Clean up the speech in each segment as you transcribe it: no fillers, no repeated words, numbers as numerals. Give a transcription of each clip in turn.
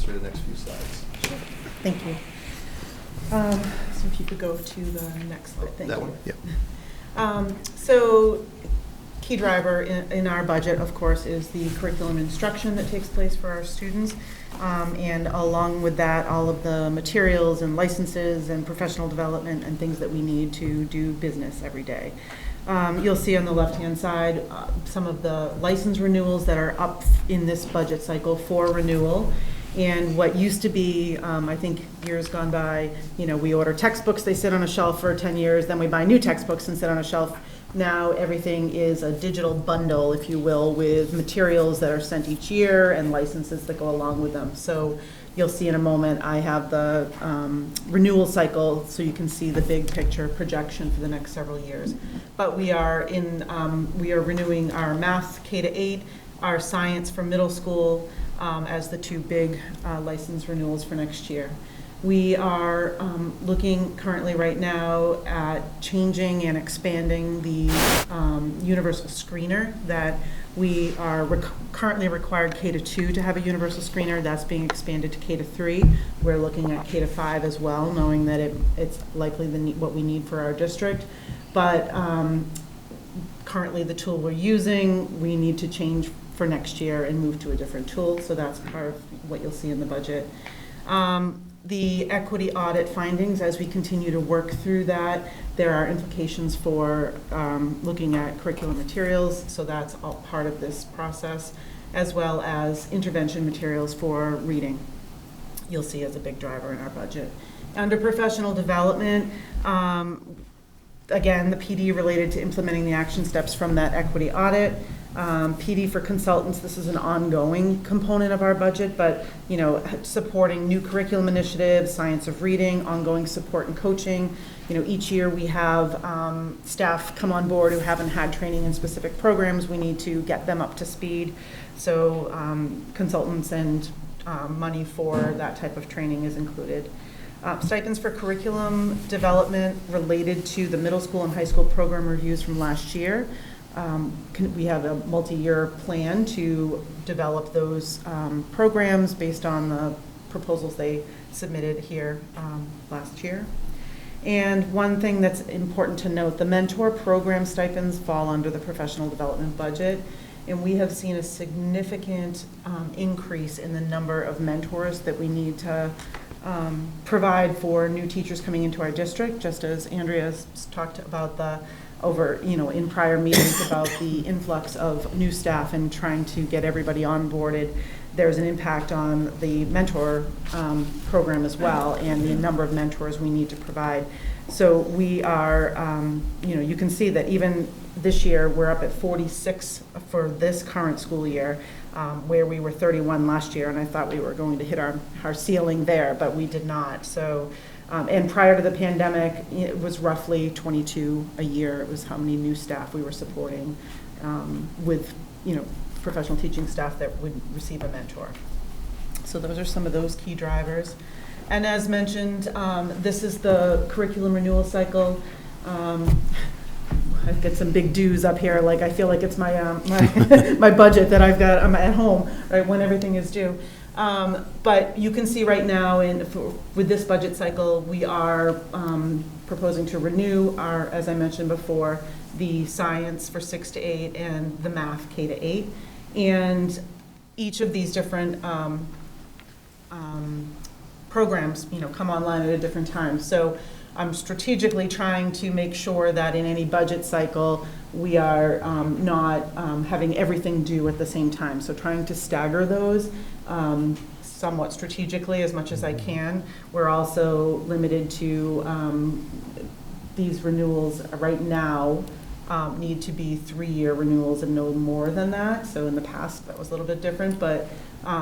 through the next few slides. Thank you. So if you could go to the next slide. Thank That you. one? Yep. So key driver in our budget, of course, is the curriculum instruction that takes place for our students. And along with that, all of the materials and licenses and professional development and things that we need to do business every day. You'll see on the left-hand side some of the license renewals that are up in this budget cycle for renewal. And what used to be, I think years gone by, we order textbooks, they sit on a shelf for 10 years, then we buy new textbooks and sit on a shelf. Now everything is a digital bundle, if you will, with materials that are sent each year and licenses that go along with them. So you'll see in a moment, I have the renewal cycle, so you can see the big picture projection for the next several years. But we are renewing our math K-8, our science for middle school, as the two big license renewals for next year. We are looking currently right now at changing and expanding the universal screener that we are currently required K-2 to have a universal screener. That's being expanded to K-3. We're looking at K-5 as well, knowing that it's likely what we need for our district. But currently the tool we're using, we need to change for next year and move to a different tool. So that's part of what you'll see in the budget. The equity audit findings, as we continue to work through that, there are implications for looking at curriculum materials, so that's all part of this process, as well as intervention materials for reading. You'll see as a big driver in our budget. Under professional development, again, the PD related to implementing the action steps from that equity audit. PD for consultants, this is an ongoing component of our budget, but supporting new curriculum initiatives, science of reading, ongoing support and coaching. Each year we have staff come on board who haven't had training in specific programs. We need to get them up to speed. So consultants and money for that type of training is included. Stipends for curriculum development related to the middle school and high school program reviews from last year. We have a multi-year plan to develop those programs based on the proposals they submitted here last year. And one thing that's important to note, the mentor program stipends fall under the professional development budget, and we have seen a significant increase in the number of mentors that we need to provide for new teachers coming into our district, just as Andrea's talked about in prior meetings about the influx of new staff and trying to get everybody onboarded. There's an impact on the mentor program as well, and the number of mentors we need to provide. So we are, you can see that even this year we're up at 46 for this current school year, where we were 31 last year, and I thought we were going to hit our ceiling there, but we did not. So. And prior to the pandemic, it was roughly 22 a year. It was how many new staff we were supporting with, professional teaching staff that would receive a mentor. So those are some of those key drivers. And as mentioned, this is the curriculum renewal cycle. I've got some big dues up here. Like I feel like it's my my budget that I'm at home, right, when everything is due. But you can see right now with this budget cycle, we are proposing to renew as I mentioned before, the science for 6 to 8 and the math K-8. And each of these different programs, come online at a different time. So I'm strategically trying to make sure that in any budget cycle, we are not having everything due at the same time. So trying to stagger those somewhat strategically as much as I can. We're also limited to these renewals right now need to be 3-year renewals and no more than that. So in the past that was a little bit different, but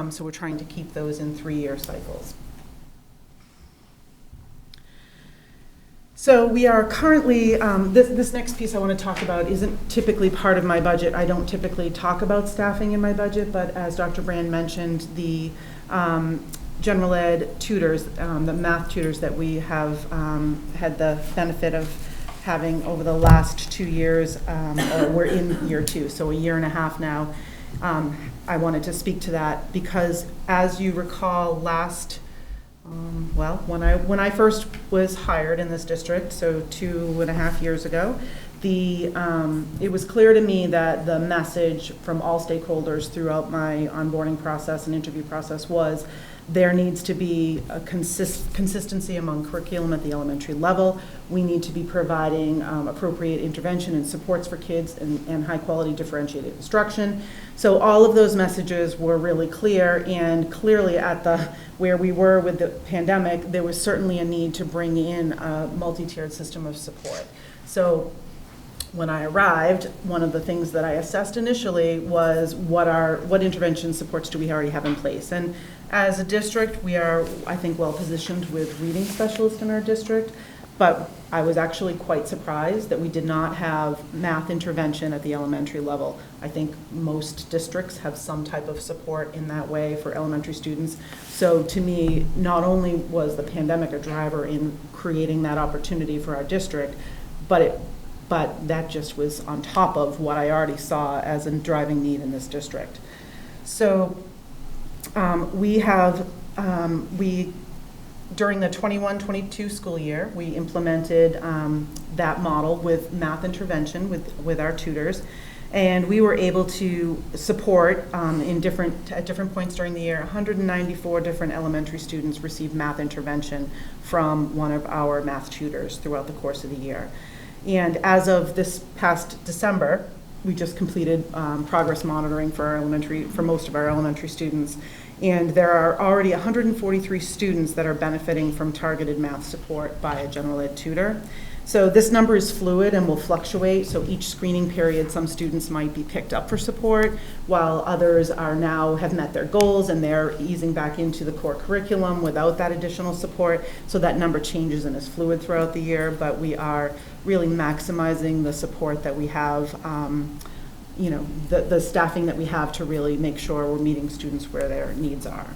so we're trying to keep those in 3-year cycles. So we are currently, this next piece I want to talk about isn't typically part of my budget. I don't typically talk about staffing in my budget, but as Dr. Brand mentioned, the general ed tutors, the math tutors that we have had the benefit of having over the last 2 years, we're in year 2, so a year and a half now. I wanted to speak to that because, as you recall, when I first was hired in this district, so 2.5 years ago, it was clear to me that the message from all stakeholders throughout my onboarding process and interview process was there needs to be a consistency among curriculum at the elementary level. We need to be providing appropriate intervention and supports for kids and high quality differentiated instruction. So all of those messages were really clear, and clearly where we were with the pandemic, there was certainly a need to bring in a multi-tiered system of support. So when I arrived, one of the things that I assessed initially was what intervention supports do we already have in place. And as a district, we are, I think, well positioned with reading specialists in our district, but I was actually quite surprised that we did not have math intervention at the elementary level. I think most districts have some type of support in that way for elementary students. So to me, not only was the pandemic a driver in creating that opportunity for our district, but that just was on top of what I already saw as a driving need in this district. So during the 21-22 school year, we implemented that model with math intervention with our tutors, and we were able to support at different points during the year. 194 different elementary students received math intervention from one of our math tutors throughout the course of the year. And as of this past December, we just completed progress monitoring for most of our elementary students. And there are already 143 students that are benefiting from targeted math support by a general ed tutor. So this number is fluid and will fluctuate. So each screening period, some students might be picked up for support, while others have met their goals and they're easing back into the core curriculum without that additional support. So that number changes and is fluid throughout the year, but we are really maximizing the support that we have, the staffing that we have to really make sure we're meeting students where their needs are.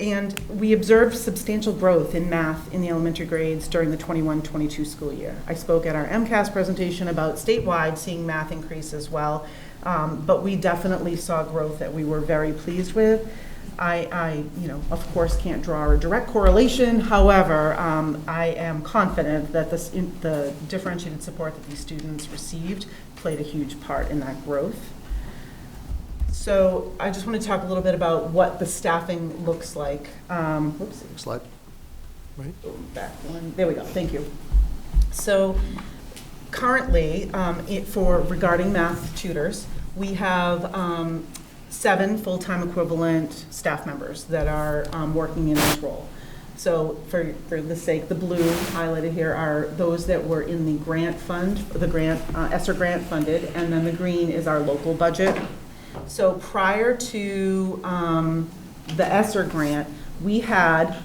And we observed substantial growth in math in the elementary grades during the 21-22 school year. I spoke at our MCAS presentation about statewide seeing math increase as well, but we definitely saw growth that we were very pleased with. I of course can't draw a direct correlation. However, I am confident that the differentiated support that these students received played a huge part in that growth. So I just want to talk a little bit about what the staffing looks like. Whoops. Slide. Right. Back one. There we go. Thank you. So currently, regarding math tutors, we have 7 full-time equivalent staff members that are working in this role. So for the sake, the blue highlighted here are those that were in the grant fund, ESSER grant funded, and then the green is our local budget. So prior to the ESSER grant, we had,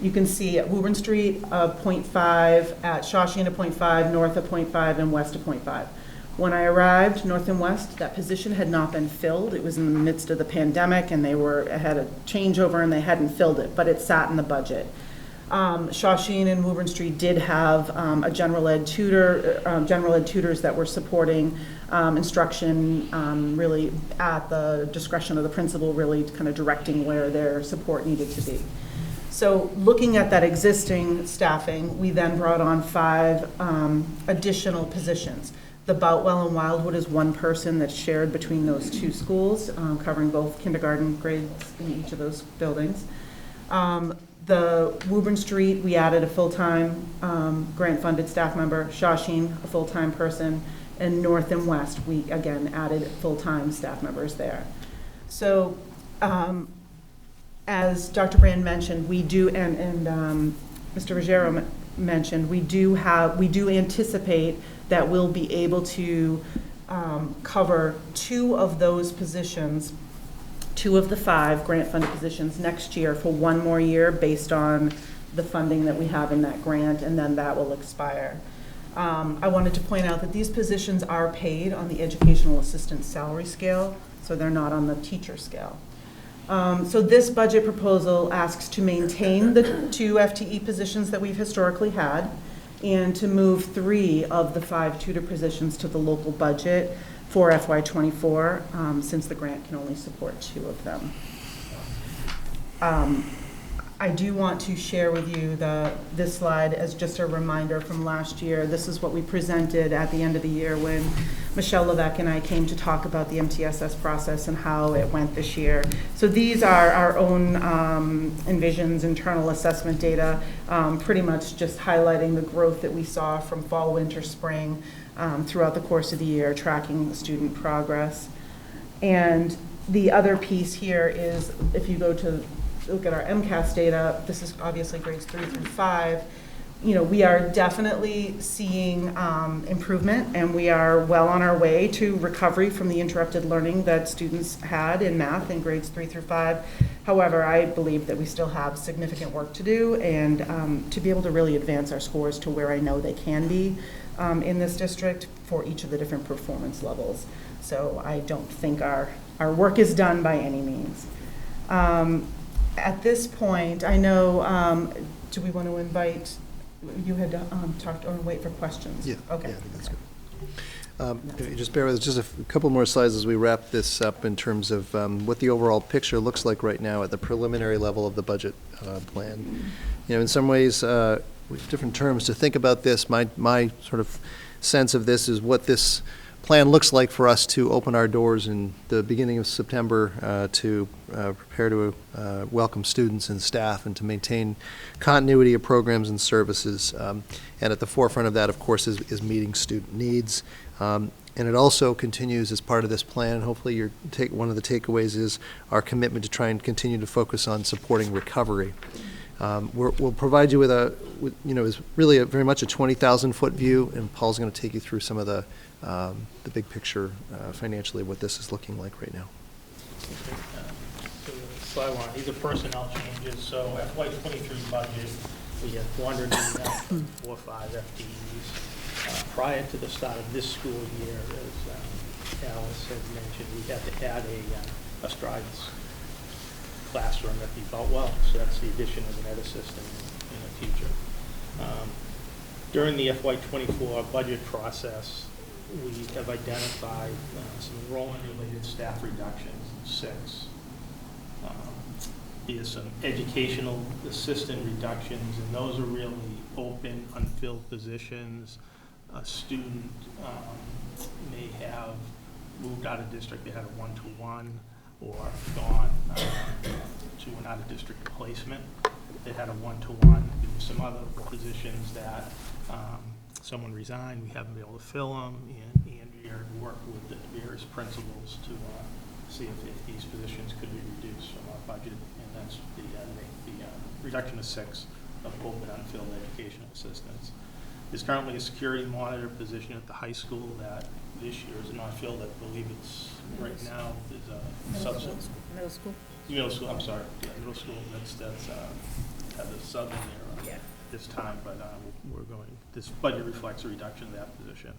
you can see at Woburn Street a 0.5, at Shawshene a 0.5, North a 0.5, and West a 0.5. When I arrived, North and West, that position had not been filled. It was in the midst of the pandemic, and had a changeover, and they hadn't filled it, but it sat in the budget. Shawshene and Woburn Street did have a general ed tutors that were supporting instruction, really at the discretion of the principal, really kind of directing where their support needed to be. So looking at that existing staffing, we then brought on 5 additional positions. The Boutwell and Wildwood is one person that's shared between those 2 schools, covering both kindergarten grades in each of those buildings. The Woburn Street, we added a full-time grant-funded staff member. Shawshene, a full-time person. And North and West, we again added full-time staff members there. So as Dr. Brand mentioned, we do, and Mr. Ruggiero mentioned, we do anticipate that we'll be able to cover 2 of those positions, 2 of the 5 grant-funded positions next year for 1 more year based on the funding that we have in that grant, and then that will expire. I wanted to point out that these positions are paid on the educational assistant salary scale, so they're not on the teacher scale. So this budget proposal asks to maintain the 2 FTE positions that we've historically had, and to move 3 of the 5 tutor positions to the local budget for FY '24, since the grant can only support 2 of them. I do want to share with you this slide as just a reminder from last year. This is what we presented at the end of the year when Michelle Levesque and I came to talk about the MTSS process and how it went this year. So these are our own Envision's internal assessment data, pretty much just highlighting the growth that we saw from fall, winter, spring, throughout the course of the year, tracking student progress. And the other piece here is, if you go to look at our MCAS data, this is obviously grades 3 through 5, we are definitely seeing improvement, and we are well on our way to recovery from the interrupted learning that students had in math in grades 3 through 5. However, I believe that we still have significant work to do, and to be able to really advance our scores to where I know they can be in this district for each of the different performance levels. So I don't think our work is done by any means. At this point, I know, do we want to invite, you had talked, or wait for questions? Yeah, okay. yeah, I think that's good. Just bear with us, just a couple more slides as we wrap this up in terms of what the overall picture looks like right now at the preliminary level of the budget plan. In some ways, with different terms to think about this, my sort of sense of this is what this plan looks like for us to open our doors in the beginning of September to prepare to welcome students and staff and to maintain continuity of programs and services. And at the forefront of that, of course, is meeting student needs. And it also continues as part of this plan, and hopefully one of the takeaways is our commitment to try and continue to focus on supporting recovery. We'll provide you with is really very much a 20,000-foot view, and Paul's going to take you through some of the big picture financially what this is looking like right now. So slide 1, these are personnel changes. So FY23 budget, we had 445 FTEs. Prior to the start of this school year, as Alice had mentioned, we had to add a strides classroom at the Beltwell, so that's the addition of an ed assistant and a teacher. During the FY24 budget process, we have identified some enrollment-related staff reductions, 6. There's some educational assistant reductions, and those are really open, unfilled positions. A student may have moved out of district, they had a one-to-one, or gone to an out-of-district placement. They had a one-to-one. There were some other positions that someone resigned, we haven't been able to fill them, and Andrea worked with the various principals to see if these positions could be reduced from our budget, and that's the reduction of 6 of open unfilled educational assistants. There's currently a security monitor position at the high school that this year is not filled. I believe it's right now there's a substitute. Middle school? Middle school, I'm sorry. Yeah, middle school, that's have the sub in there this time, but we're going, this budget reflects a reduction of that position.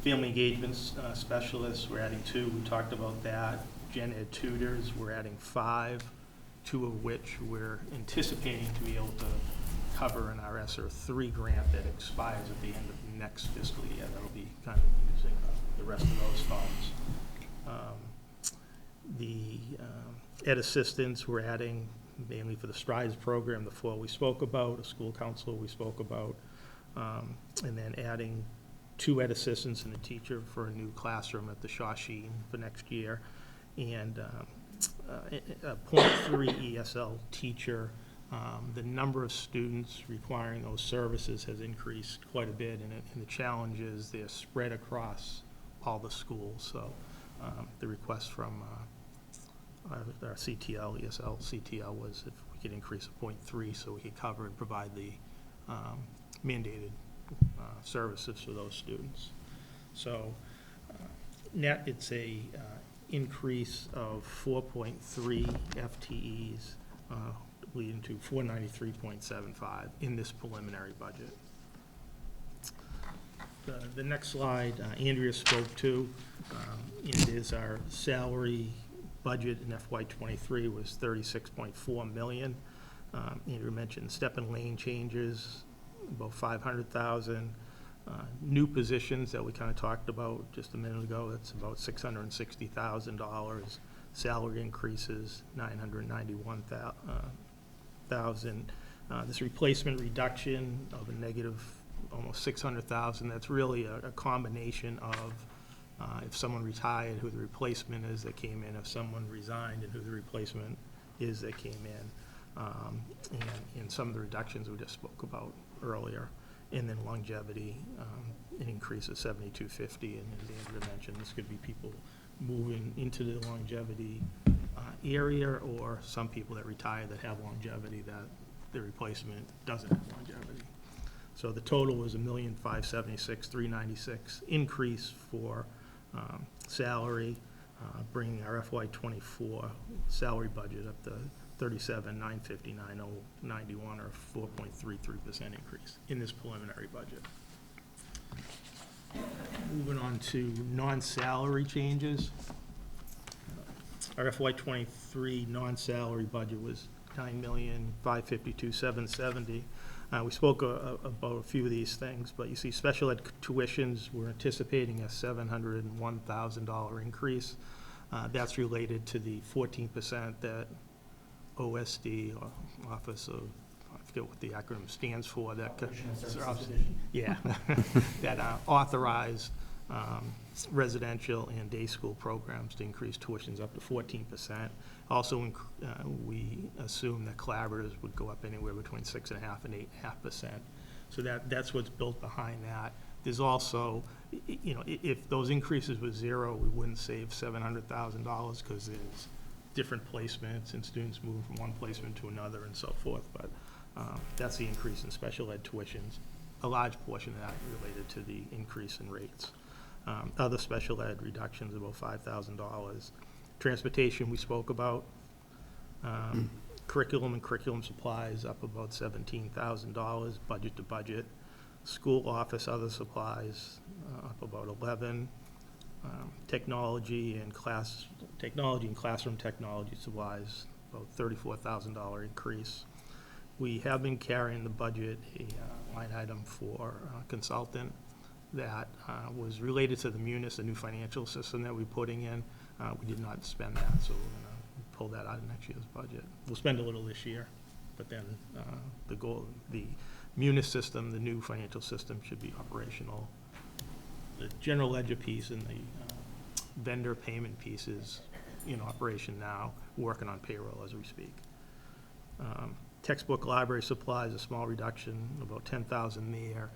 Family engagement specialists, we're adding 2. We talked about that. Gen Ed tutors, we're adding 5, 2 of which we're anticipating to be able to cover in our ESSER 3 grant that expires at the end of next fiscal year. That'll be kind of using the rest of those funds. The ed assistants we're adding mainly for the STRIDES program, the 4 we spoke about, a school counselor we spoke about, and then adding 2 ed assistants and a teacher for a new classroom at the Shawsheen for next year, and a 0.3 ESL teacher. The number of students requiring those services has increased quite a bit, and the challenge is they're spread across all the schools. So the request from our CTL, ESL CTL, was if we could increase a 0.3 so we could cover and provide the mandated services for those students. So net, it's a increase of 4.3 FTEs, leading to 493.75 in this preliminary budget. The next slide, Andrea spoke to, it is our salary budget in FY23 was $36.4 million. Andrea mentioned step and lane changes, about $500,000. New positions that we kind of talked about just a minute ago, that's about $660,000. Salary increases, $991,000. This replacement reduction of a negative almost $600,000, that's really a combination of if someone retired, who the replacement is that came in, if someone resigned, and who the replacement is that came in, and some of the reductions we just spoke about earlier. And then longevity, an increase of $7,250, and as Andrea mentioned, this could be people moving into the longevity area, or some people that retire that have longevity that the replacement doesn't have longevity. So the total was $1,576,396 increase for salary, bringing our FY24 salary budget up to $37,959,091, or 4.33% increase in this preliminary budget. Moving on to non-salary changes. Our FY23 non-salary budget was $9,552,770. We spoke about a few of these things, but you see special ed tuitions, we're anticipating a $701,000 increase. That's related to the 14% that OSD, or Office of, I forget what the acronym stands for, that, yeah, that authorized residential and day school programs to increase tuitions up to 14%. Also, we assume that collaboratives would go up anywhere between 6.5% and 8.5%. So that's what's built behind that. There's also, if those increases were zero, we wouldn't save $700,000, because there's different placements and students move from one placement to another and so forth. But that's the increase in special ed tuitions. A large portion of that related to the increase in rates. Other special ed reductions, about $5,000. Transportation, we spoke about. Curriculum and curriculum supplies up about $17,000, budget to budget. School office, other supplies, up about 11. Technology and classroom technology supplies, about $34,000 increase. We have been carrying the budget, a line item for consultant that was related to the Munis, the new financial system that we're putting in. We did not spend that, so we're going to pull that out of next year's budget. We'll spend a little this year, but then the Munis system, the new financial system, should be operational. The general ledger piece and the vendor payment piece is in operation now, working on payroll as we speak. Textbook library supplies, a small reduction, about $10,000 there.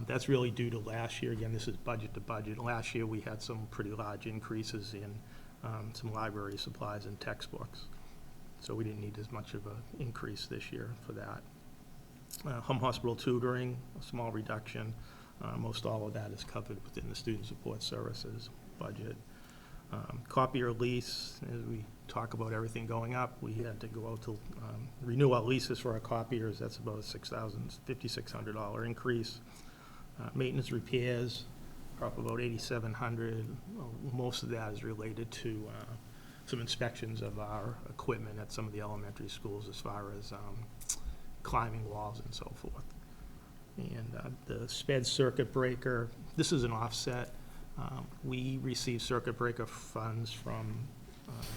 That's really due to last year. Again, this is budget to budget. Last year, we had some pretty large increases in some library supplies and textbooks. So we didn't need as much of an increase this year for that. Home hospital tutoring, a small reduction. Most all of that is covered within the student support services budget. Copier lease, as we talk about everything going up, we had to go out to renew our leases for our copiers. That's about a $5,600 increase. Maintenance repairs are up about $8,700. Most of that is related to some inspections of our equipment at some of the elementary schools, as far as climbing walls and so forth. And the SPED circuit breaker, this is an offset. We receive circuit breaker funds from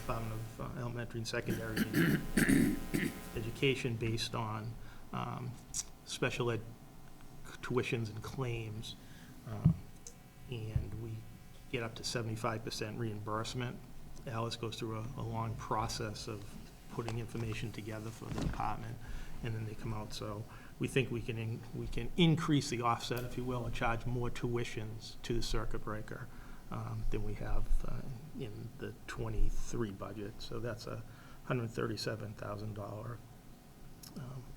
Department of Elementary and Secondary Education based on special ed tuitions and claims, and we get up to 75% reimbursement. Alice goes through a long process of putting information together for the department, and then they come out. So we think we can increase the offset, if you will, and charge more tuitions to the circuit breaker than we have in the 23 budget. So that's a $137,000.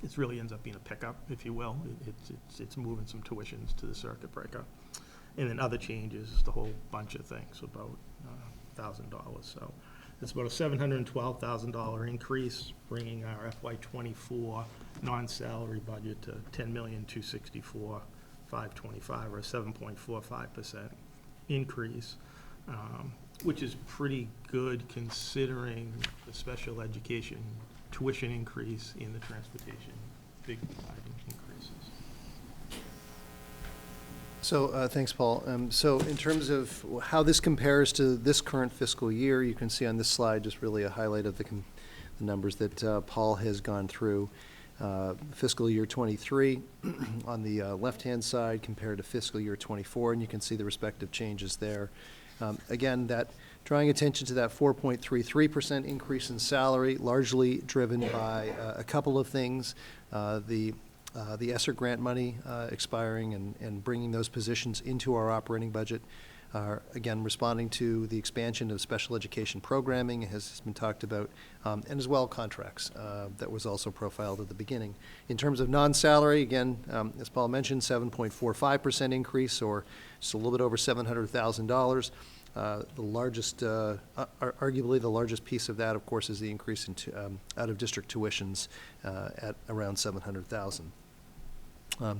It really ends up being a pickup, if you will. It's moving some tuitions to the circuit breaker. And then other changes, the whole bunch of things, about $1,000. So it's about a $712,000 increase, bringing our FY24 non-salary budget to $10,264,525, or a 7.45% increase, which is pretty good considering the special education tuition increase in the transportation, big increases. So, thanks, Paul. So in terms of how this compares to this current fiscal year, you can see on this slide just really a highlight of the numbers that Paul has gone through. Fiscal year '23 on the left-hand side compared to fiscal year '24, and you can see the respective changes there. Again, that drawing attention to that 4.33% increase in salary, largely driven by a couple of things. The ESSER grant money expiring and bringing those positions into our operating budget. Again, responding to the expansion of special education programming has been talked about, and as well contracts that was also profiled at the beginning. In terms of non-salary, again, as Paul mentioned, 7.45% increase, or just a little bit over $700,000. The largest, arguably the largest piece of that, of course, is the increase in out-of-district tuitions at around $700,000.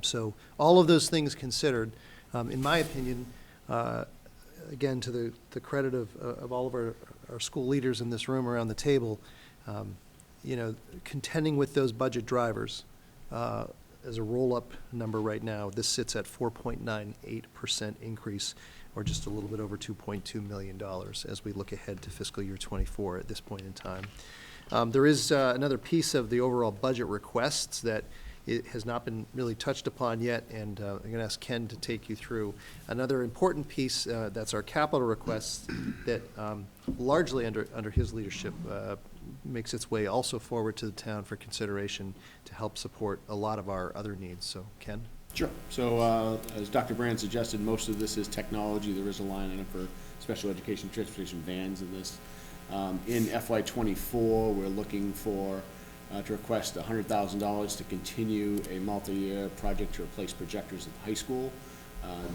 So all of those things considered, in my opinion, again, to the credit of all of our school leaders in this room around the table, you know, contending with those budget drivers as a roll-up number right now, this sits at 4.98% increase, or just a little bit over $2.2 million as we look ahead to fiscal year '24 at this point in time. There is another piece of the overall budget requests that it has not been really touched upon yet, and I'm going to ask Ken to take you through another important piece. That's our capital requests that largely under his leadership makes its way also forward to the town for consideration to help support a lot of our other needs. So, Ken? Sure. So as Dr. Brand suggested, most of this is technology. There is a line item for special education transportation vans in this. In FY24, we're looking for to request $100,000 to continue a multi-year project to replace projectors at the high school.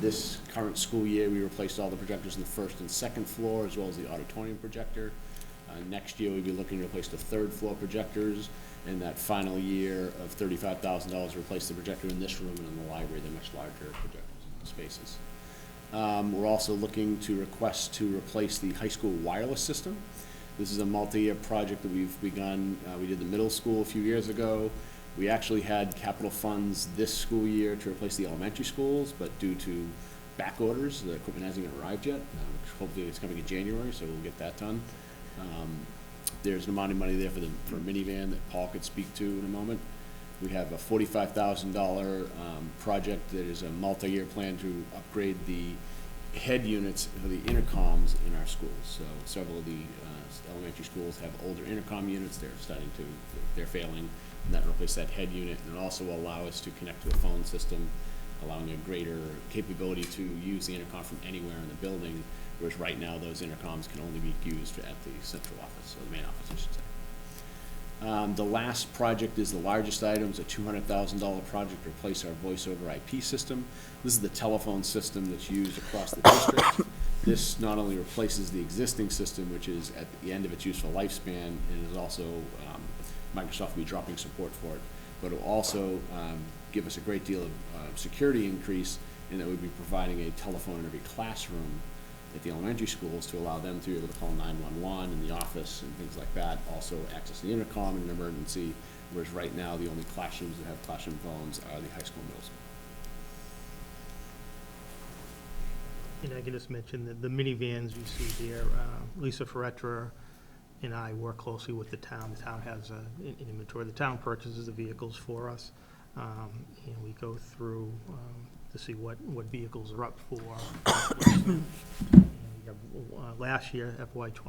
This current school year, we replaced all the projectors in the first and second floor, as well as the auditorium projector. Next year, we'll be looking to replace the third floor projectors, and that final year of $35,000 to replace the projector in this room and in the library. They're much larger projector spaces. We're also looking to request to replace the high school wireless system. This is a multi-year project that we've begun. We did the middle school a few years ago. We actually had capital funds this school year to replace the elementary schools, but due to back orders, the equipment hasn't arrived yet. Hopefully it's coming in January, so we'll get that done. There's an amount of money there for a minivan that Paul could speak to in a moment. We have a $45,000 project that is a multi-year plan to upgrade the head units for the intercoms in our schools. So several of the elementary schools have older intercom units. They're failing, and that will replace that head unit, and also will allow us to connect to a phone system, allowing a greater capability to use the intercom from anywhere in the building, whereas right now those intercoms can only be used at the central office, or the main office, I should say. The last project is the largest item. It's a $200,000 project to replace our voice over IP system. This is the telephone system that's used across the district. This not only replaces the existing system, which is at the end of its useful lifespan, and is also, Microsoft will be dropping support for it, but it will also give us a great deal of security increase, in that we'd be providing a telephone in every classroom at the elementary schools to allow them to be able to call 911 in the office and things like that. Also access the intercom in an emergency, whereas right now the only classrooms that have classroom phones are the high school and middle school. And I can just mention that the minivans you see there, Lisa Ferretra and I work closely with the town. The town has an inventory. The town purchases the vehicles for us, and we go through to see what vehicles are up for. And we have, last year,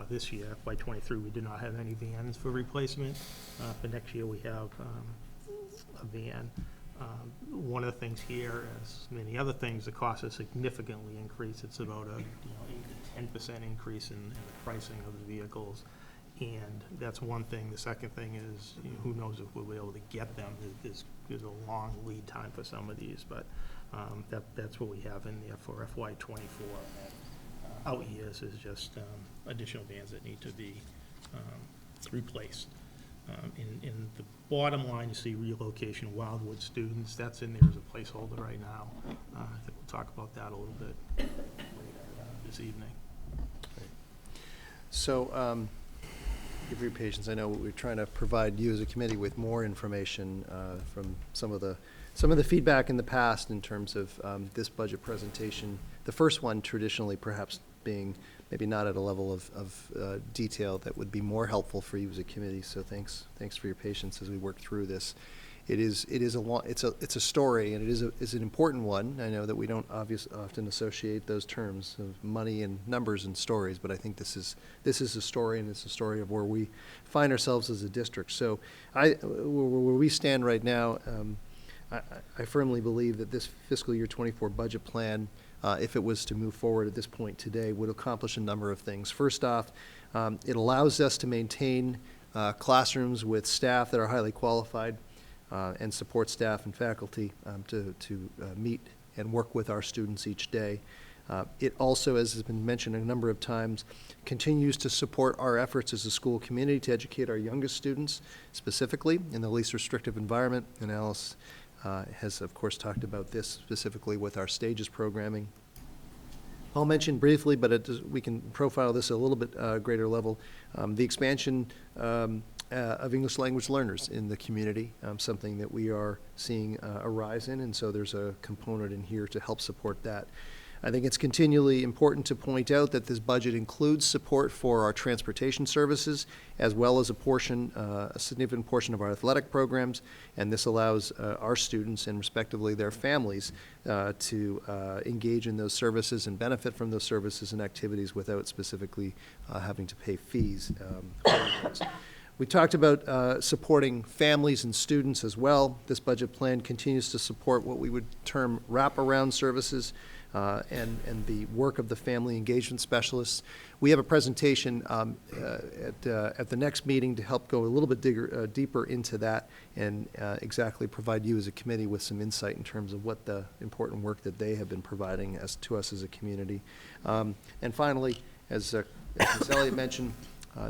this year, FY23, we did not have any vans for replacement. For next year, we have a van. One of the things here, as many other things, the cost has significantly increased. It's about a 8 to 10% increase in the pricing of the vehicles, and that's one thing. The second thing is, who knows if we'll be able to get them. There's a long lead time for some of these, but that's what we have in there for FY24. Out years is just additional vans that need to be replaced. In the bottom line, you see relocation of Wildwood students. That's in there as a placeholder right now. I think we'll talk about that a little bit later this evening. So, give your patience. I know we're trying to provide you as a committee with more information from some of the Some of the feedback in the past in terms of this budget presentation, the first one traditionally perhaps being maybe not at a level of detail that would be more helpful for you as a committee. So thanks for your patience as we work through this. It's a story, and it's an important one. I know that we don't often associate those terms of money and numbers and stories, but I think this is a story, and it's a story of where we find ourselves as a district. So where we stand right now, I firmly believe that this fiscal year 24 budget plan, if it was to move forward at this point today, would accomplish a number of things. First off, it allows us to maintain classrooms with staff that are highly qualified and support staff and faculty to meet and work with our students each day. It also, as has been mentioned a number of times, continues to support our efforts as a school community to educate our youngest students, specifically in the least restrictive environment. And Alice has, of course, talked about this specifically with our stages programming. I'll mention briefly, but we can profile this at a little bit greater level, the expansion of English language learners in the community, something that we are seeing a rise in, and so there's a component in here to help support that. I think it's continually important to point out that this budget includes support for our transportation services, as well as a significant portion of our athletic programs, and this allows our students and respectively their families to engage in those services and benefit from those services and activities without specifically having to pay fees. We talked about supporting families and students as well. This budget plan continues to support what we would term wraparound services and the work of the family engagement specialists. We have a presentation at the next meeting to help go a little bit deeper into that and exactly provide you as a committee with some insight in terms of what the important work that they have been providing to us as a community. And finally, as Ms. Elliott mentioned,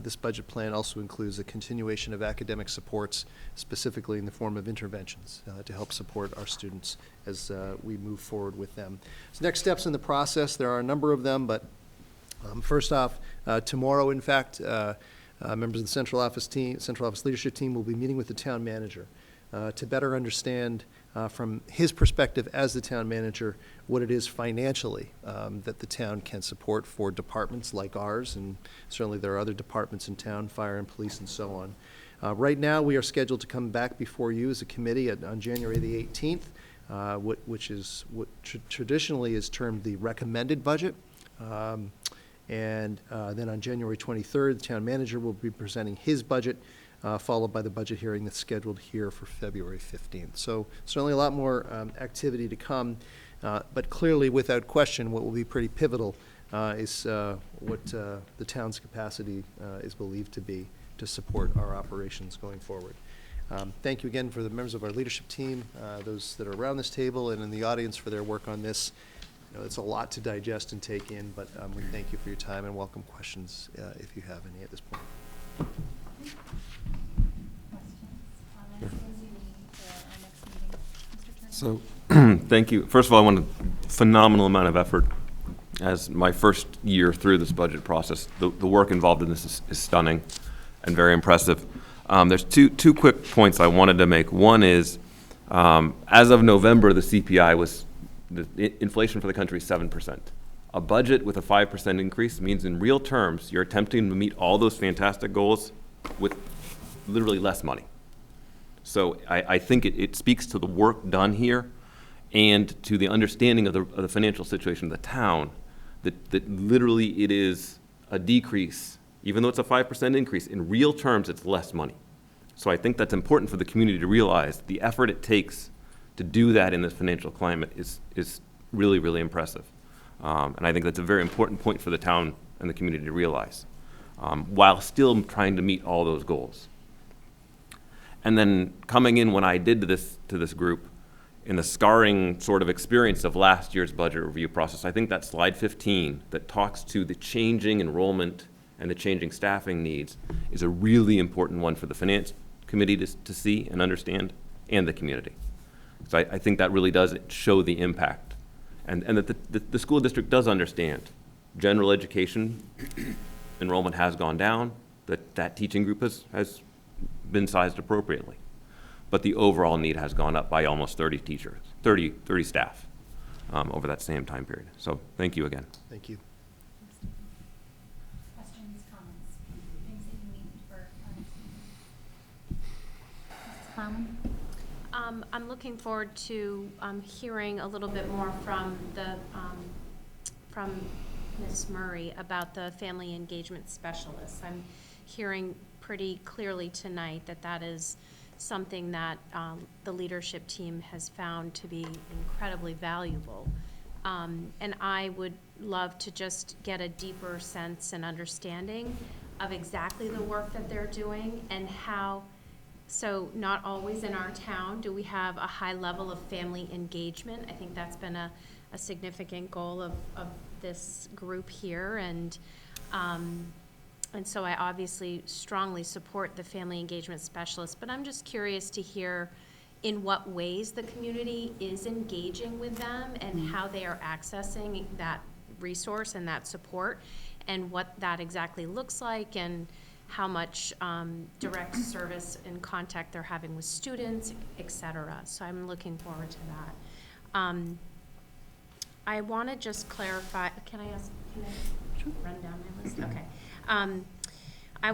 this budget plan also includes a continuation of academic supports, specifically in the form of interventions to help support our students as we move forward with them. So next steps in the process, there are a number of them, but first off, tomorrow, in fact, members of the Central Office leadership team will be meeting with the town manager to better understand from his perspective as the town manager what it is financially that the town can support for departments like ours, and certainly there are other departments in town, fire and police and so on. Right now we are scheduled to come back before you as a committee on January the 18th, which is what traditionally is termed the recommended budget. And then on January 23rd, the town manager will be presenting his budget, followed by the budget hearing that's scheduled here for February 15th. So certainly a lot more activity to come, but clearly, without question, what will be pretty pivotal is what the town's capacity is believed to be to support our operations going forward. Thank you again for the members of our leadership team, those that are around this table and in the audience for their work on this. You know, it's a lot to digest and take in, but we thank you for your time and welcome questions if you have any at this point. So, thank you. First of all, I want a phenomenal amount of effort as my first year through this budget process. The work involved in this is stunning and very impressive. There's two quick points I wanted to make. One is, as of November, the CPI the inflation for the country is 7%. A budget with a 5% increase means in real terms, you're attempting to meet all those fantastic goals with literally less money. So I think it speaks to the work done here and to the understanding of the financial situation of the town, that literally it is a decrease. Even though it's a 5% increase, in real terms, it's less money. So I think that's important for the community to realize the effort it takes to do that in this financial climate is really, really impressive. And I think that's a very important point for the town and the community to realize, while still trying to meet all those goals. And then coming in when I did to this group, in the scarring sort of experience of last year's budget review process, I think that slide 15 that talks to the changing enrollment and the changing staffing needs is a really important one for the finance committee to see and understand, and the community. So I think that really does show the impact, and that the school district does understand. General education enrollment has gone down, that teaching group has been sized appropriately. but the overall need has gone up by almost 30 teachers, 30 staff over that same time period. So thank you again. Thank you. Questions, comments, things that you need for Mrs. Plowman? I'm looking forward to hearing a little bit more from Ms. Murray about the family engagement specialist. I'm hearing pretty clearly tonight that that is something that the leadership team has found to be incredibly valuable. And I would love to just get a deeper sense and understanding of exactly the work that they're doing and how. So not always in our town do we have a high level of family engagement. I think that's been a significant goal of this group here. And so I obviously strongly support the family engagement specialist, but I'm just curious to hear in what ways the community is engaging with them and how they are accessing that resource and that support and what that exactly looks like and how much direct service and contact they're having with students, et cetera. So I'm looking forward to that. I want to just clarify, can I run down my list? Okay. I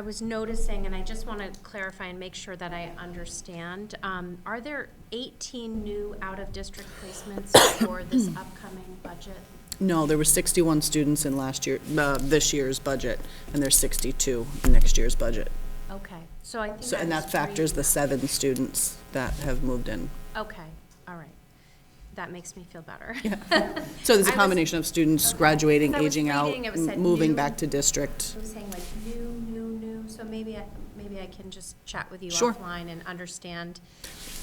was noticing, and I just want to clarify and make sure that I understand, are there 18 new out-of-district placements for this upcoming budget? No, there were 61 students in this year's budget, and there's 62 in next year's budget. Okay, so I think So, and that factors the 7 students that have moved in. Okay, all right. That makes me feel better. So there's a I was- combination of students Okay. graduating, 'Cause I was aging out, reading, it said moving new. back to district. I was saying like new, so maybe I can just chat with you Sure. offline and understand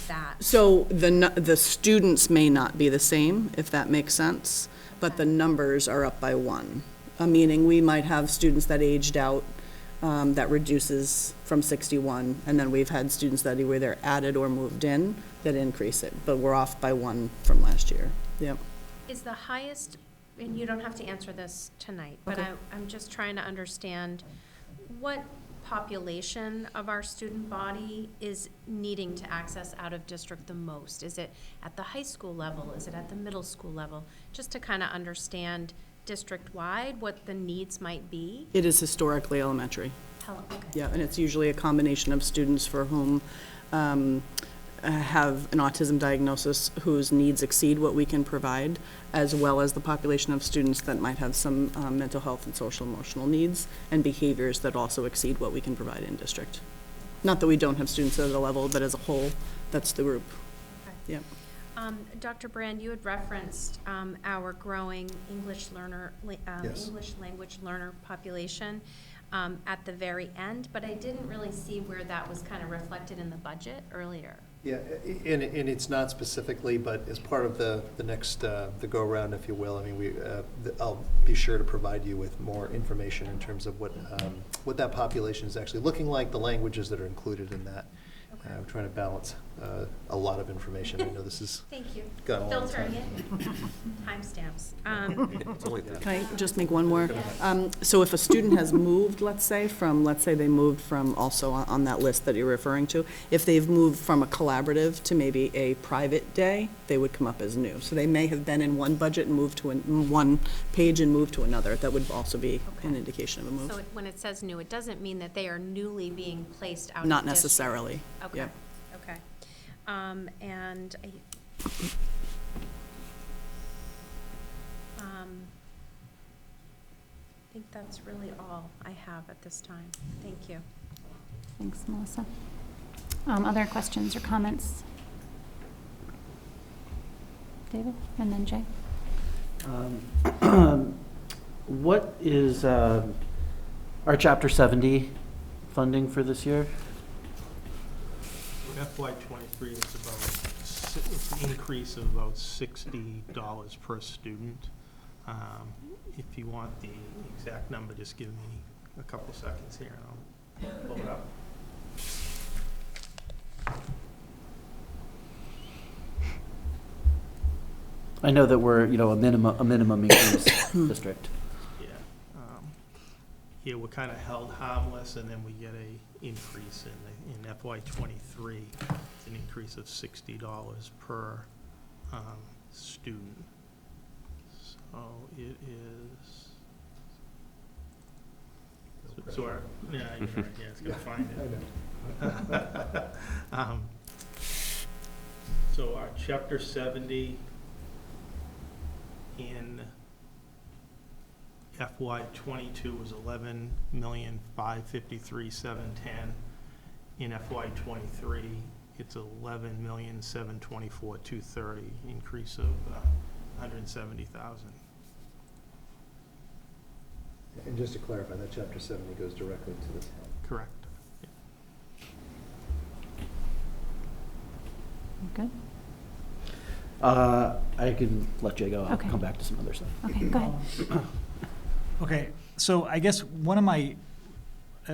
that. So the students may not be the same, if that makes sense, but the numbers are up by 1. Meaning we might have students that aged out, that reduces from 61, and then we've had students that either added or moved in that increase it, but we're off by 1 from last year. Yep. Is the highest, and you don't have to answer this tonight, but Okay. I'm just trying to understand what population of our student body is needing to access out of district the most? Is it at the high school level? Is it at the middle school level? Just to kind of understand district-wide what the needs might be. It is historically elementary. Okay. Yeah, and it's usually a combination of students for whom have an autism diagnosis whose needs exceed what we can provide, as well as the population of students that might have some mental health and social emotional needs and behaviors that also exceed what we can provide in district. Not that we don't have students at a level, but as a whole, that's the group. Okay. Yep. Dr. Brand, you had referenced our growing English Yes. English language learner population at the very end, but I didn't really see where that was kind of reflected in the budget earlier. Yeah, and it's not specifically, but as part of the next, the go-around, if you will, I mean, I'll be sure to provide you with more information in terms of what that population is actually looking like, the languages that are included in that. Okay. I'm trying to balance a lot of information. I know this is Thank you. got a long Filtering time. it. Timestamps. Can I just make one more? So if a student has moved, let's say they moved from, also on that list that you're referring to, if they've moved from a collaborative to maybe a private day, they would come up as new. So they may have been in one budget and moved to one page and moved to another. That would also be an indication of a move. So when it says new, it doesn't mean that they are newly being placed out of Not district. necessarily. Okay, Yep. okay. And I think that's really all I have at this time. Thank you. Thanks, Melissa. Other questions or comments? David, and then Jay. What is our Chapter 70 funding for this year? FY '23, it's an increase of about $60 per student. If you want the exact number, just give me a couple seconds here and I'll pull it up. I know that we're, a minimum increase district. Yeah. yeah, we're kind of held harmless, and then we get a increase in FY '23, an increase of $60 per student. So it is. So our, yeah, you're right, yeah, it's gonna find it. So our chapter 70 in FY '22 was $11,553,710. In FY '23, it's $11,724,230, increase of $170,000. And just to clarify, that chapter 70 goes directly to the town. Correct. Good? I can let Jay go. I'll Okay. come back to some other stuff. Okay, go ahead. Okay, so I guess a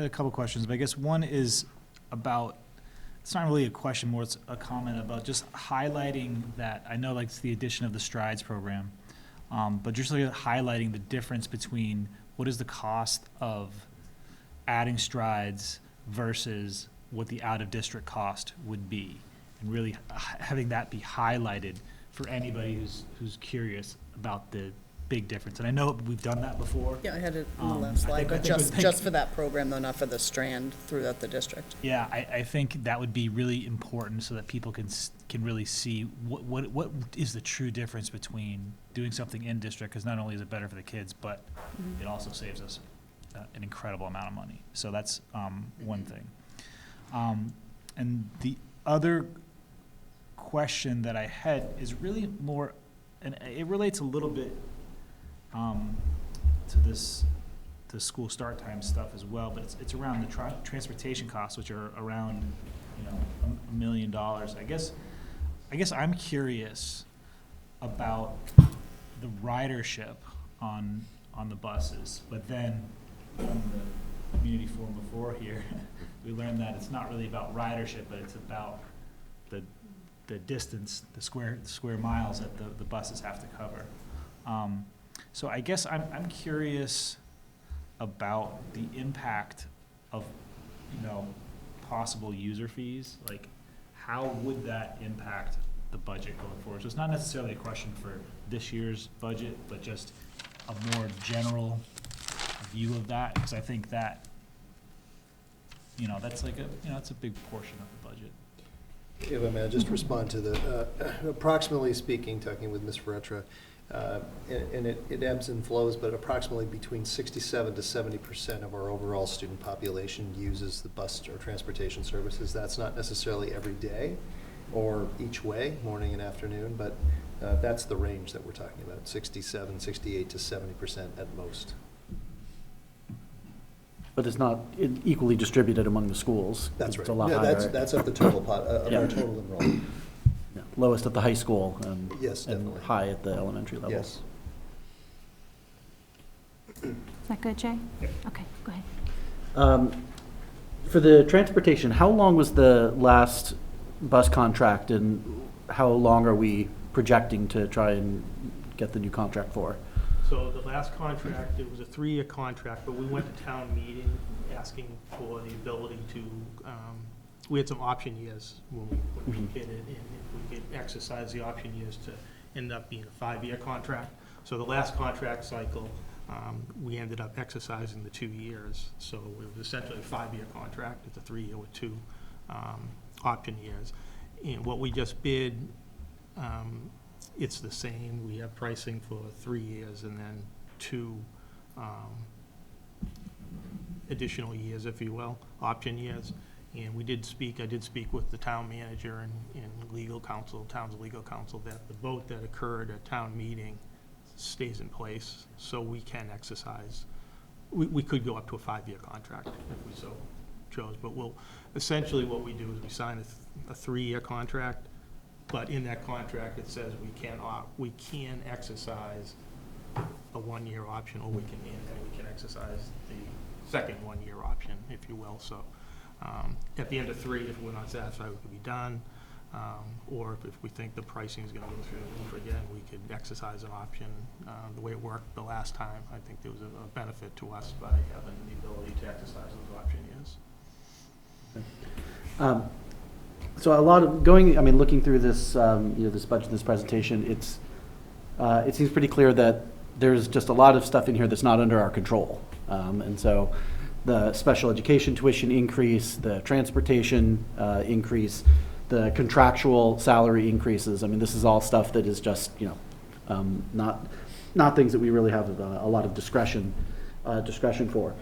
couple questions, but I guess one is about, it's not really a question, more it's a comment about just highlighting that, I know like it's the addition of the Strides program, but just like highlighting the difference between what is the cost of adding Strides versus what the out-of-district cost would be, and really having that be highlighted for anybody who's curious about the big difference. And I know we've done that before. Yeah, I had it on the last I slide, think- but I think just, we- just for that program, though, not for the strand throughout the district. Yeah, I think that would be really important so that people can really see what is the true difference between doing something in district, because not only is it better for the kids, but it also saves us an incredible amount of money. So that's one thing. And the other question that I had is really more, and it relates a little bit to the school start time stuff as well, but it's around the transportation costs, which are around, $1 million. I guess I'm curious about the ridership on the buses, but then from the community forum before here, we learned that it's not really about ridership, but it's about the distance, the square miles that the buses have to cover. So I guess I'm curious about the impact of, possible user fees. Like, how would that impact the budget going forward? So it's not necessarily a question for this year's budget, but just a more general view of that, because I think that, that's like it's a big portion of the budget. If I may, I'll just respond to the, approximately speaking, talking with Ms. Ferretra, and it ebbs and flows, but approximately between 67 to 70% of our overall student population uses the bus or transportation services. That's not necessarily every day or each way, morning and afternoon, but that's the range that we're talking about, 67, 68 to 70% at most. But it's not equally distributed among the schools. That's right. It's a lot No, higher. that's of the total of Yeah. our total enrollment. Yeah, lowest at the high school and, Yes, and definitely. high at the elementary level. Yes. Is that good, Jay? Yep. Okay, go ahead. For the transportation, how long was the last bus contract, and how long are we projecting to try and get the new contract for? So the last contract, it was a 3-year contract, but we went to town meeting asking for the ability to, we had some option years when we bid it, and if we could exercise the option years to end up being a 5-year contract. So the last contract cycle, we ended up exercising the 2 years. So it was essentially a 5-year contract. It's a 3-year with 2 option years. And what we just bid, it's the same. We have pricing for 3 years and then 2 additional years, if you will, option years. And I did speak with the town manager and legal counsel, town's legal counsel, that the vote that occurred at town meeting stays in place, so we can exercise. We could go up to a 5-year contract if we so chose, but essentially what we do is we sign a 3-year contract, but in that contract, it says we can exercise a 1-year option, or we can exercise the second 1-year option, if you will. So at the end of 3, if we're not satisfied, we could be done. Or if we think the pricing is gonna go through the roof again, we could exercise an option. The way it worked the last time, I think there was a benefit to us by having the ability to exercise those options, yes. So a lot of looking through this, this budget, this presentation, it seems pretty clear that there's just a lot of stuff in here that's not under our control. And so the special education tuition increase, the transportation increase, the contractual salary increases. I mean, this is all stuff that is just, not things that we really have a lot of discretion for.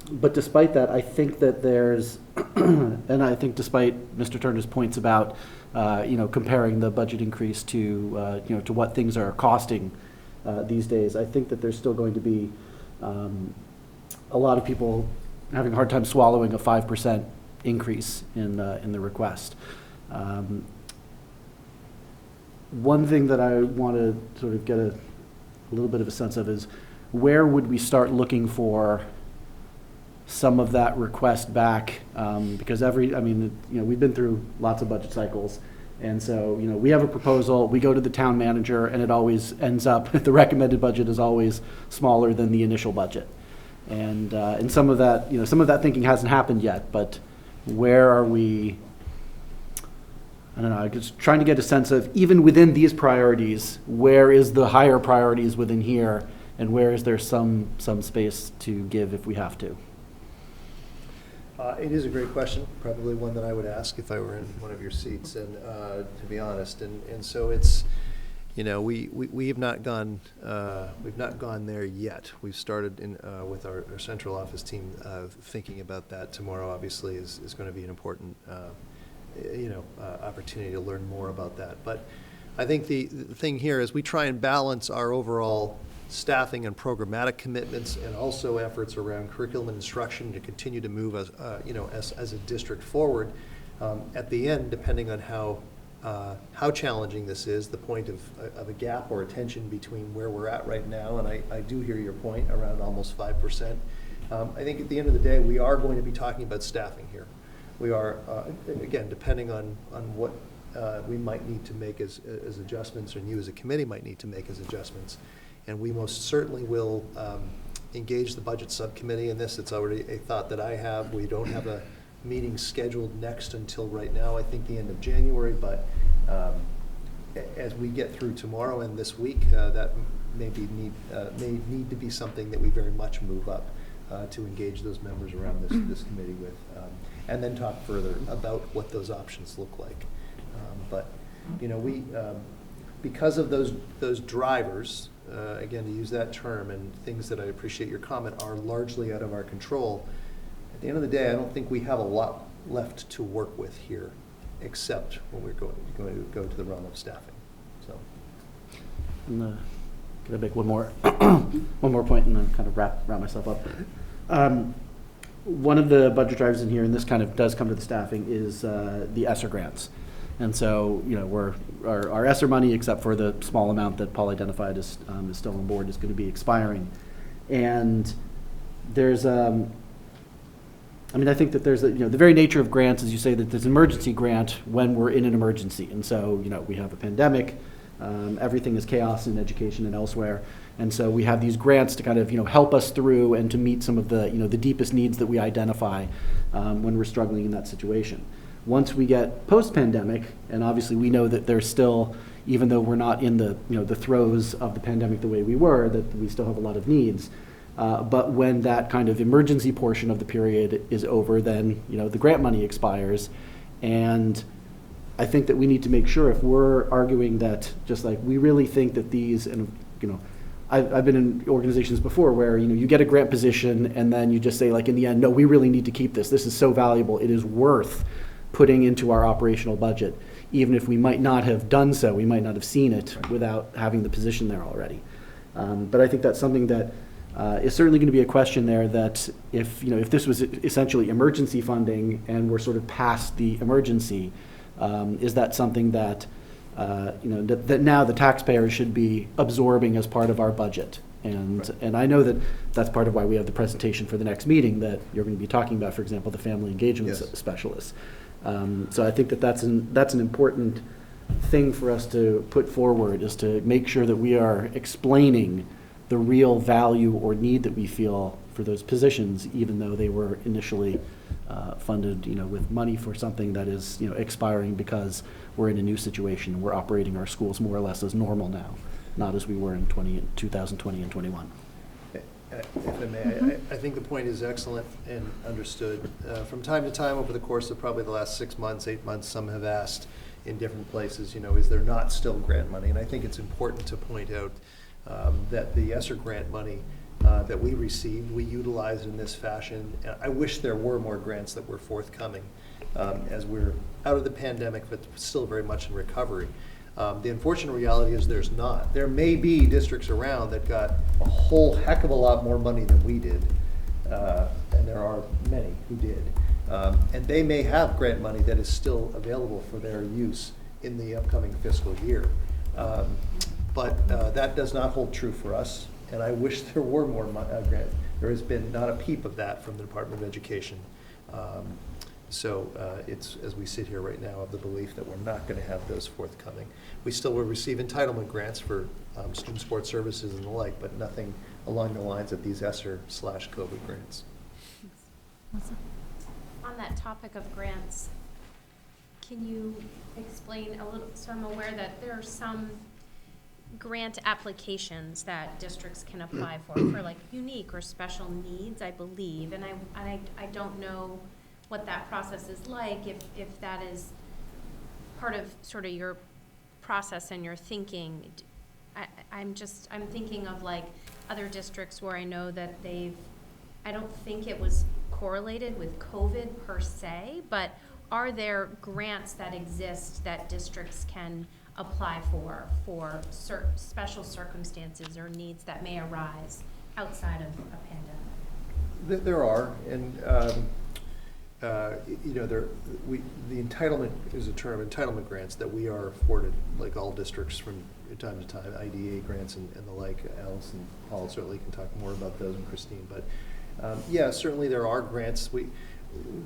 But despite that, I think that there's, and I think despite Mr. Turner's points about, comparing the budget increase to, to what things are costing these days, I think that there's still going to be a lot of people having a hard time swallowing a 5% increase in the request. One thing that I want to sort of get a little bit of a sense of is where would we start looking for some of that request back? Because we've been through lots of budget cycles. And so, we have a proposal, we go to the town manager, and it always ends up, the recommended budget is always smaller than the initial budget. And some of that thinking hasn't happened yet, but where are we? I don't know, I'm just trying to get a sense of, even within these priorities, where is the higher priorities within here, and where is there some space to give if we have to? It is a great question, probably one that I would ask if I were in one of your seats, and to be honest, and so it's, we have not gone there yet. We've started with our central office team thinking about that. Tomorrow, obviously, is going to be an important opportunity to learn more about that. But I think the thing here is we try and balance our overall staffing and programmatic commitments, and also efforts around curriculum and instruction to continue to move as a district forward. At the end, depending on how challenging this is, the point of a gap or a tension between where we're at right now, and I do hear your point around almost 5%. I think at the end of the day, we are going to be talking about staffing here. We are, again, depending on what we might need to make as adjustments, and you as a committee might need to make as adjustments. And we most certainly will engage the budget subcommittee in this. It's already a thought that I have. We don't have a meeting scheduled next until right now, I think the end of January, but as we get through tomorrow and this week, that may need to be something that we very much move up to engage those members around this committee with, and then talk further about what those options look like. But we, because of those drivers, again, to use that term, and things that I appreciate your comment are largely out of our control. At the end of the day, I don't think we have a lot left to work with here, except when we're going to go to the realm of staffing. So, I'm gonna make one more point and then kind of wrap myself up. One of the budget drivers in here, and this kind of does come to the staffing, is the ESSER grants. And so, our ESSER money, except for the small amount that Paul identified is still on board, is going to be expiring. And there's, I think that there's, the very nature of grants, as you say, that there's an emergency grant when we're in an emergency. And so, we have a pandemic, everything is chaos in education and elsewhere. And so we have these grants to kind of, help us through and to meet some of the, the deepest needs that we identify when we're struggling in that situation. Once we get post-pandemic, and obviously we know that there's still, even though we're not in the, the throes of the pandemic the way we were, that we still have a lot of needs. But when that kind of emergency portion of the period is over, then, the grant money expires. And I think that we need to make sure, if we're arguing that, just like we really think that these, and, I've been in organizations before where, you get a grant position and then you just say, like, in the end, no, we really need to keep this. This is so valuable. It is worth putting into our operational budget, even if we might not have done so, we might not have seen it without having the position there already. But I think that's something that is certainly going to be a question there, that if this was essentially emergency funding and we're sort of past the emergency, is that something that that now the taxpayers should be absorbing as part of our budget? And I know that that's part of why we have the presentation for the next meeting that you're going to be talking about, for example, the family engagement specialists. So I think that that's an important thing for us to put forward, is to make sure that we are explaining the real value or need that we feel for those positions, even though they were initially funded, with money for something that is, expiring because we're in a new situation. We're operating our schools more or less as normal now, not as we were in 2020 and 21. If I may, I think the point is excellent and understood. From time to time, over the course of probably the last 6 months, 8 months, some have asked in different places, is there not still grant money? And I think it's important to point out that the ESSER grant money that we received, we utilized in this fashion. I wish there were more grants that were forthcoming as we're out of the pandemic, but still very much in recovery. The unfortunate reality is there's not. There may be districts around that got a whole heck of a lot more money than we did, and there are many who did. And they may have grant money that is still available for their use in the upcoming fiscal year. But that does not hold true for us, and I wish there were more grants. There has been not a peep of that from the Department of Education. So it's, as we sit here right now, of the belief that we're not going to have those forthcoming. We still will receive entitlement grants for student support services and the like, but nothing along the lines of these ESSER/COVID grants. On that topic of grants, can you explain a little, so I'm aware that there are some grant applications that districts can apply for like unique or special needs, I believe, and I don't know what that process is like, if that is part of sort of your process and your thinking. I'm thinking of like other districts where I know that I don't think it was correlated with COVID per se, but are there grants that exist that districts can apply for special circumstances or needs that may arise outside of a pandemic? There are, and the entitlement is a term, entitlement grants that we are afforded, like all districts from time to time, IDA grants and the like. Alice and Paul certainly can talk more about those, and Christine, but yeah, certainly there are grants.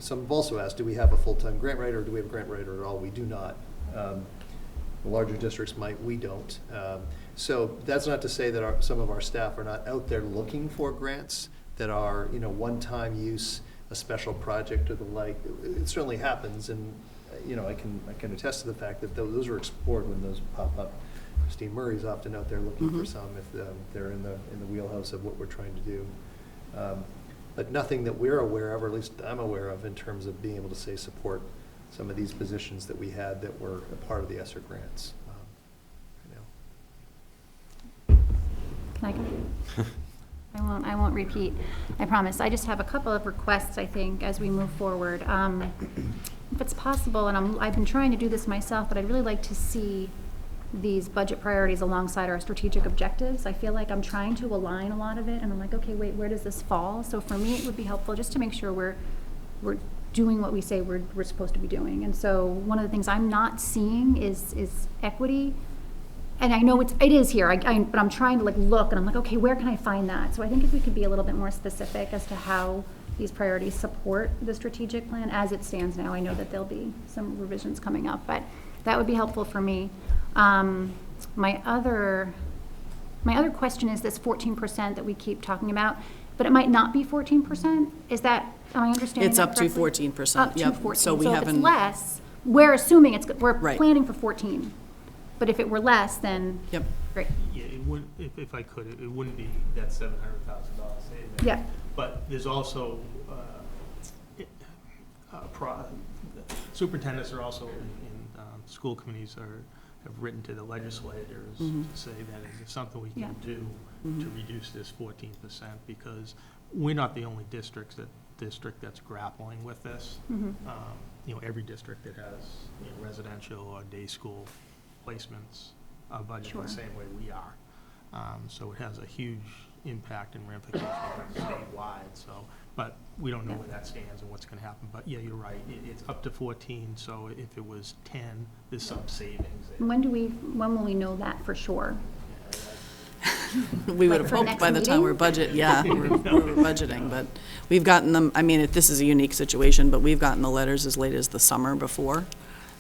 Some have also asked, do we have a full-time grant writer, or do we have a grant writer at all? We do not. The larger districts might, we don't. So that's not to say that some of our staff are not out there looking for grants that are, one-time use, a special project or the like. It certainly happens, and I can attest to the fact that those are explored when those pop up. Christine Murray's often out there looking for some if they're in the wheelhouse of what we're trying to do. But nothing that we're aware of, or at least I'm aware of, in terms of being able to say support some of these positions that we had that were a part of the ESSER grants. Can I go? I won't repeat, I promise. I just have a couple of requests, I think, as we move forward. If it's possible, and I've been trying to do this myself, but I'd really like to see these budget priorities alongside our strategic objectives. I feel like I'm trying to align a lot of it, and I'm like, okay, wait, where does this fall? So for me, it would be helpful just to make sure we're doing what we say we're supposed to be doing. And so one of the things I'm not seeing is equity. And I know it is here, but I'm trying to look, and I'm like, okay, where can I find that? So I think if we could be a little bit more specific as to how these priorities support the strategic plan as it stands now. I know that there'll be some revisions coming up, but that would be helpful for me. My other question is this 14% that we keep talking about, but it might not be 14%. Is that, am I understanding It's that up to correctly? 14%. Up to Yep. 14. So we if haven't. it's less, we're assuming we're Right. planning for 14. But if it were less, then Yep. great. Yeah, it would, if I could, it wouldn't be that $700,000 savings. Yeah. But there's also, superintendents are also in school committees have written to the legislators to say that it's something we can do to reduce this 14%, because we're not the only district that's grappling with this. Every district that has residential or day school placements are budgeted the same way we are. So it has a huge impact and ramifications statewide. So, but we don't know where that stands and what's going to happen. But yeah, you're right. It's up to 14. So if it was 10, there's some savings there. When will we know that for sure? We would Like have for hoped next by the time we're meeting? we were budgeting, but we've gotten them, I mean, this is a unique situation, but we've gotten the letters as late as the summer before,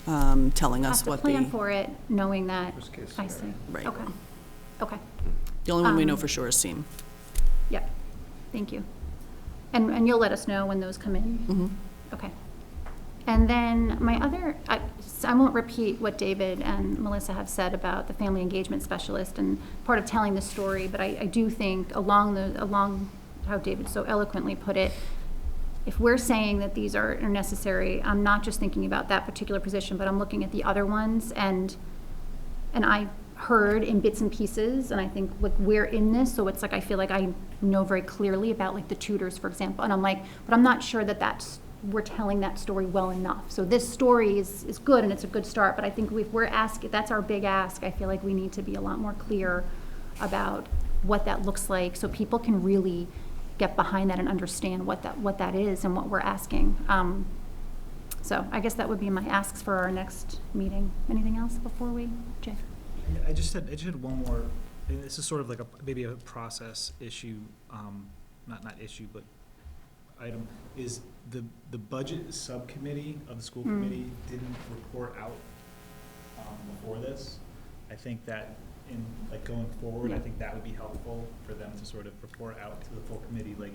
telling us Have to what plan the, for it, knowing that, Worst case I see. Right. Okay, okay, the only one we know um, for sure is SEAM. yep, thank you. And you'll let us know when those come in? Mhm. Okay. And then my other, I won't repeat what David and Melissa have said about the family engagement specialist and part of telling the story, but I do think along how David so eloquently put it, if we're saying that these are necessary, I'm not just thinking about that particular position, but I'm looking at the other ones, and I heard in bits and pieces, and I think like we're in this, so it's like I feel like I know very clearly about like the tutors, for example, and I'm like, but I'm not sure that we're telling that story well enough. So this story is good and it's a good start, but I think if we're asking, that's our big ask, I feel like we need to be a lot more clear about what that looks like so people can really get behind that and understand what that is and what we're asking. So I guess that would be my asks for our next meeting. Anything else before we, Jay? I just had one more, and this is sort of like maybe a process issue, not issue, but item, is the budget subcommittee of the school committee didn't report out before this. I think that in like going forward, I think that would be helpful for them to sort of report out to the full committee, like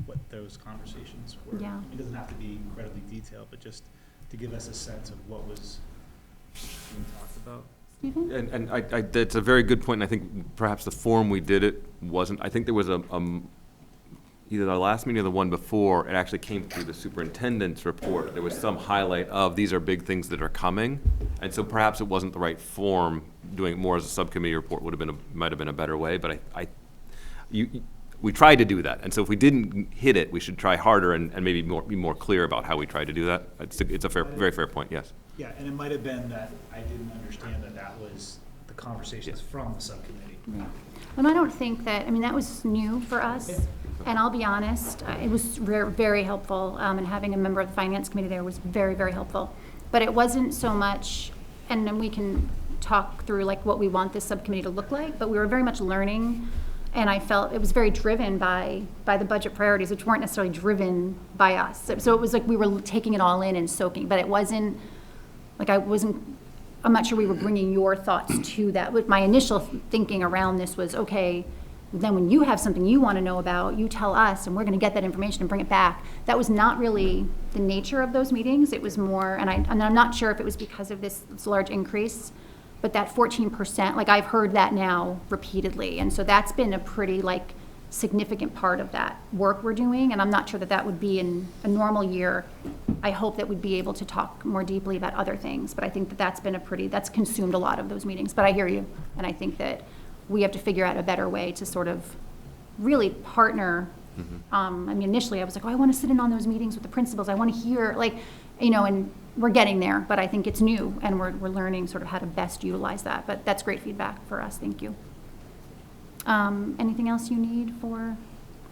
what those conversations were. Yeah. It doesn't have to be incredibly detailed, but just to give us a sense of what was being talked about. Stephen? And that's a very good point, and I think perhaps the form we did it wasn't, I think there was either the last meeting or the one before, it actually came through the superintendent's report. There was some highlight of, these are big things that are coming, and so perhaps it wasn't the right form. Doing it more as a subcommittee report might have been a better way, but we tried to do that, and so if we didn't hit it, we should try harder and maybe be more clear about how we tried to do that. It's a very fair point, yes. Yeah, and it might have been that I didn't understand that was the conversations from the subcommittee. Right. And I don't think that, I mean, that was new for us, and I'll be honest, it was very helpful, and having a member of the finance committee there was very, very helpful. But it wasn't so much, and then we can talk through like what we want this subcommittee to look like, but we were very much learning, and I felt it was very driven by the budget priorities, which weren't necessarily driven by us. So it was like we were taking it all in and soaking, but it wasn't, like I'm not sure we were bringing your thoughts to that. My initial thinking around this was, okay, then when you have something you want to know about, you tell us, and we're going to get that information and bring it back. That was not really the nature of those meetings. It was more, and I'm not sure if it was because of this large increase, but that 14%, like I've heard that now repeatedly. And so that's been a pretty like significant part of that work we're doing. And I'm not sure that would be in a normal year. I hope that we'd be able to talk more deeply about other things, but I think that that's consumed a lot of those meetings. But I hear you, and I think that we have to figure out a better way to sort of really partner. I mean, initially I was like, oh, I want to sit in on those meetings with the principals. I want to hear, like, and we're getting there, but I think it's new, and we're learning sort of how to best utilize that. But that's great feedback for us. Thank you. Anything else you need for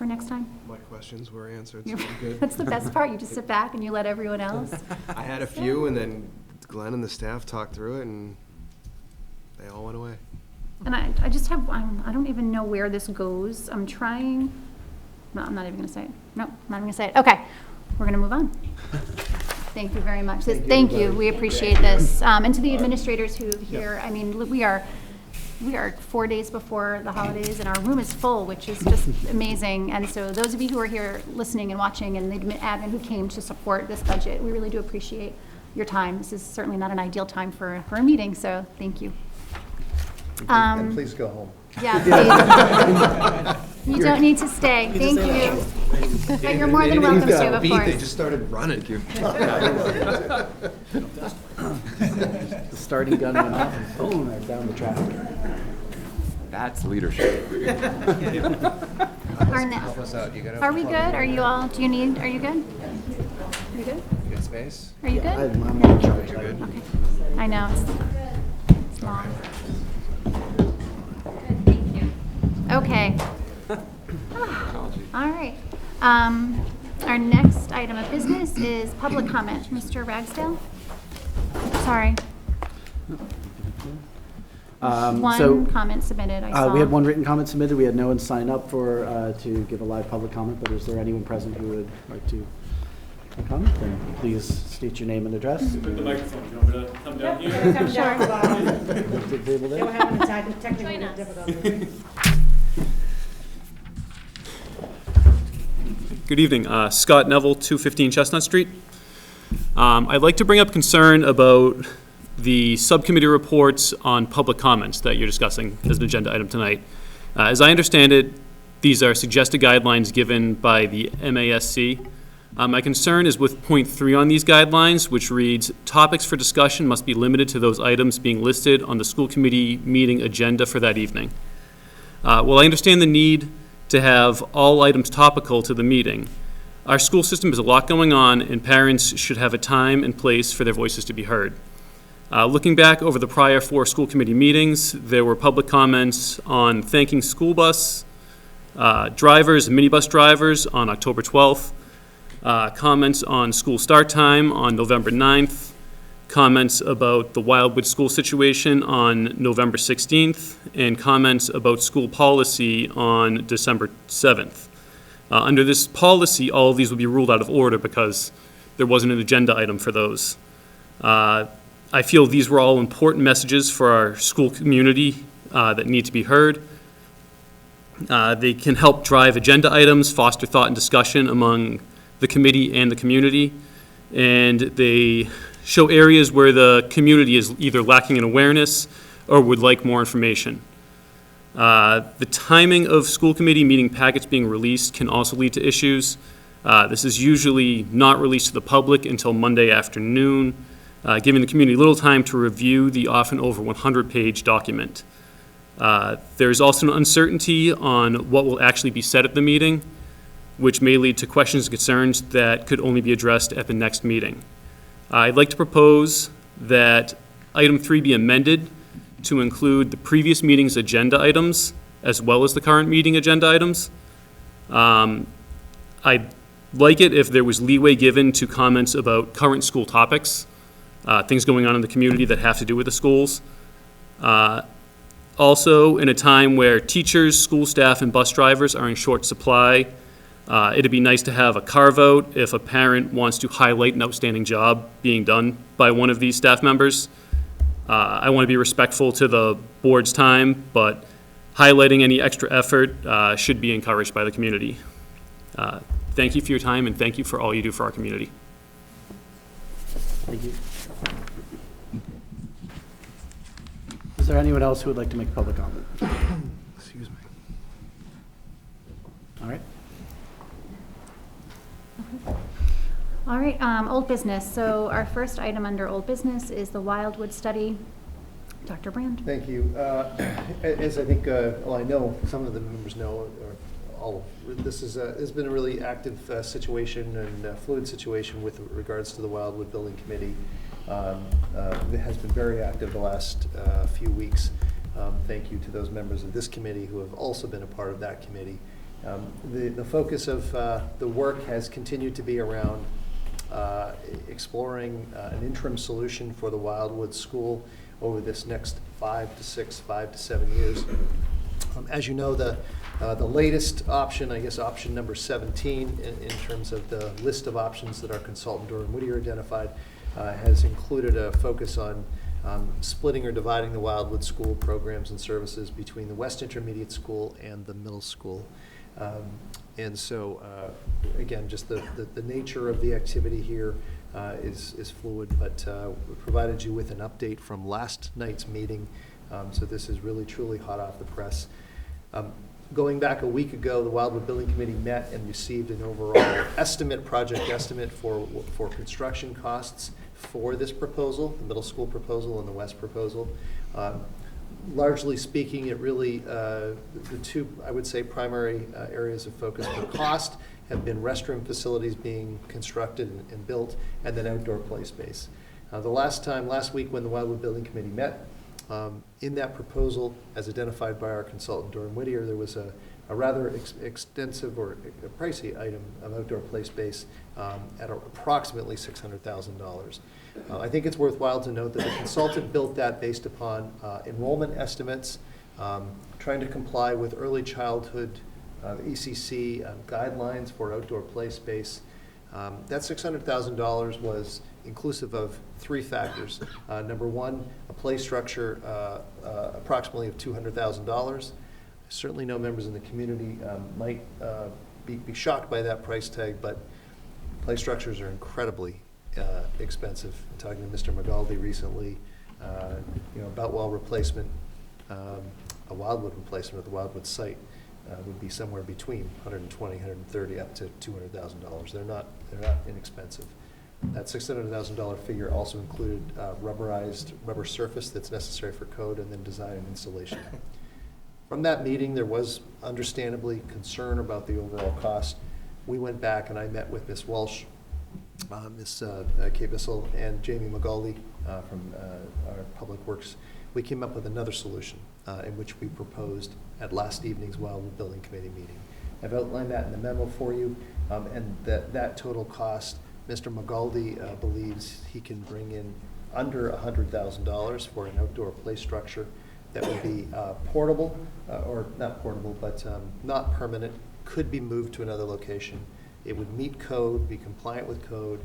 next time? My questions were answered, so I'm good. That's the best part. You just sit back and you let everyone else. I had a few, and then Glenn and the staff talked through it, and they all went away. And I just have, I don't even know where this goes. I'm trying, no, I'm not even gonna say it. No, I'm not even gonna say it. Okay, we're gonna move on. Thank you very much. Thank you, we appreciate this. And to the administrators who here, I mean, we are 4 days before the holidays, and our room is full, which is just amazing. And so those of you who are here listening and watching, and the admin who came to support this budget, we really do appreciate your time. This is certainly not an ideal time for a meeting, so thank you. And please go home. Yeah, please. You don't need to stay. Thank you. But you're more than welcome to, of They course. just started running. The starting gun went off and boom, I found the tractor. That's leadership. Help us out. You gotta Are we good? Are you good? Are you good? You got space? Are you good? I'm in charge. You're good. Okay. I know, it's long. Thank you. Okay. All right. Our next item of business is public comment. Mr. Ragsdale? Sorry. So, One comment submitted, I saw. we had one written comment submitted. We had no one sign up for, to give a live public comment, but is there anyone present who would like to comment? Then please state your name and address. Put the microphone, do you want me to come down here? The table there. They were having technical difficulties. Good evening, Scott Neville, 215 Chestnut Street. I'd like to bring up concern about the subcommittee reports on public comments that you're discussing as an agenda item tonight. As I understand it, these are suggested guidelines given by the MASC. My concern is with point 3 on these guidelines, which reads, topics for discussion must be limited to those items being listed on the school committee meeting agenda for that evening. While I understand the need to have all items topical to the meeting, our school system has a lot going on, and parents should have a time and place for their voices to be heard. Looking back over the prior 4 school committee meetings, there were public comments on thanking school bus drivers and minibus drivers on October 12th, comments on school start time on November 9th, comments about the Wildwood school situation on November 16th, and comments about school policy on December 7th. Under this policy, all of these would be ruled out of order because there wasn't an agenda item for those. I feel these were all important messages for our school community that need to be heard. They can help drive agenda items, foster thought and discussion among the committee and the community, and they show areas where the community is either lacking in awareness or would like more information. The timing of school committee meeting packets being released can also lead to issues. This is usually not released to the public until Monday afternoon, giving the community little time to review the often over 100-page document. There's also an uncertainty on what will actually be said at the meeting, which may lead to questions and concerns that could only be addressed at the next meeting. I'd like to propose that item 3 be amended to include the previous meeting's agenda items as well as the current meeting agenda items. I'd like it if there was leeway given to comments about current school topics, things going on in the community that have to do with the schools. Also, in a time where teachers, school staff, and bus drivers are in short supply, it'd be nice to have a carve-out if a parent wants to highlight an outstanding job being done by one of these staff members. I want to be respectful to the board's time, but highlighting any extra effort should be encouraged by the community. Thank you for your time, and thank you for all you do for our community. Thank you. Is there anyone else who would like to make public comment? Excuse me. All right. All right, old business. So our first item under old business is the Wildwood study. Dr. Brand. Thank you. As I think, well, I know some of the members know, or all, this is has been a really active situation and fluid situation with regards to the Wildwood Building Committee. It has been very active the last few weeks. Thank you to those members of this committee who have also been a part of that committee. The focus of the work has continued to be around exploring an interim solution for the Wildwood School over this next 5 to 7 years. As you know, the latest option, I guess option number 17 in terms of the list of options that our consultant Durham Whittier identified, has included a focus on splitting or dividing the Wildwood School programs and services between the West Intermediate School and the middle school. And so, again, just the nature of the activity here is fluid, but we provided you with an update from last night's meeting. So this is really, truly hot off the press. Going back a week ago, the Wildwood Building Committee met and received an overall project estimate for construction costs for this proposal, the middle school proposal and the West proposal. Largely speaking, it really, the two, I would say, primary areas of focus for cost have been restroom facilities being constructed and built, and then outdoor play space. Last week when the Wildwood Building Committee met, in that proposal, as identified by our consultant Durham Whittier, there was a a rather extensive or pricey item of outdoor play space at approximately $600,000. I think it's worthwhile to note that the consultant built that based upon enrollment estimates, trying to comply with early childhood ECC guidelines for outdoor play space. That $600,000 was inclusive of three factors. Number one, a play structure approximately of $200,000. Certainly no members in the community might be shocked by that price tag, but play structures are incredibly expensive. I'm talking to Mr. McGaldy recently, about wall replacement, a wildwood replacement at the wildwood site would be somewhere between $120,000, $130,000 up to $200,000. They're not inexpensive. That $600,000 figure also included rubber surface that's necessary for code, and then design and installation. From that meeting, there was understandably concern about the overall cost. We went back and I met with Ms. Walsh, Ms. Kay Bissell, and Jamie McGaldy from our Public Works. We came up with another solution in which we proposed at last evening's Wildwood Building Committee meeting. I've outlined that in the memo for you, and that total cost, Mr. McGaldy believes he can bring in under $100,000 for an outdoor play structure that would be portable, or not portable, but not permanent, could be moved to another location. It would meet code, be compliant with code,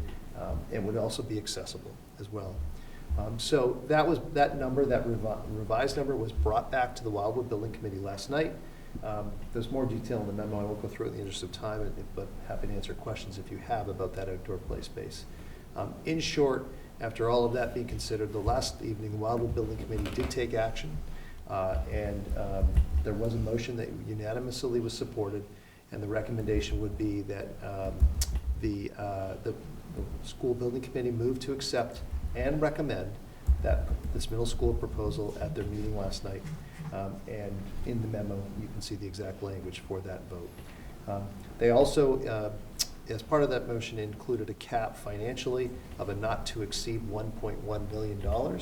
and would also be accessible as well. So that number, that revised number, was brought back to the Wildwood Building Committee last night. There's more detail in the memo. I won't go through it in the interest of time, but happy to answer questions if you have about that outdoor play space. In short, after all of that being considered, the last evening, the Wildwood Building Committee did take action, and there was a motion that unanimously was supported, and the recommendation would be that the school building committee move to accept and recommend that this middle school proposal at their meeting last night. And in the memo, you can see the exact language for that vote. They also, as part of that motion, included a cap financially of a not to exceed $1.1 million.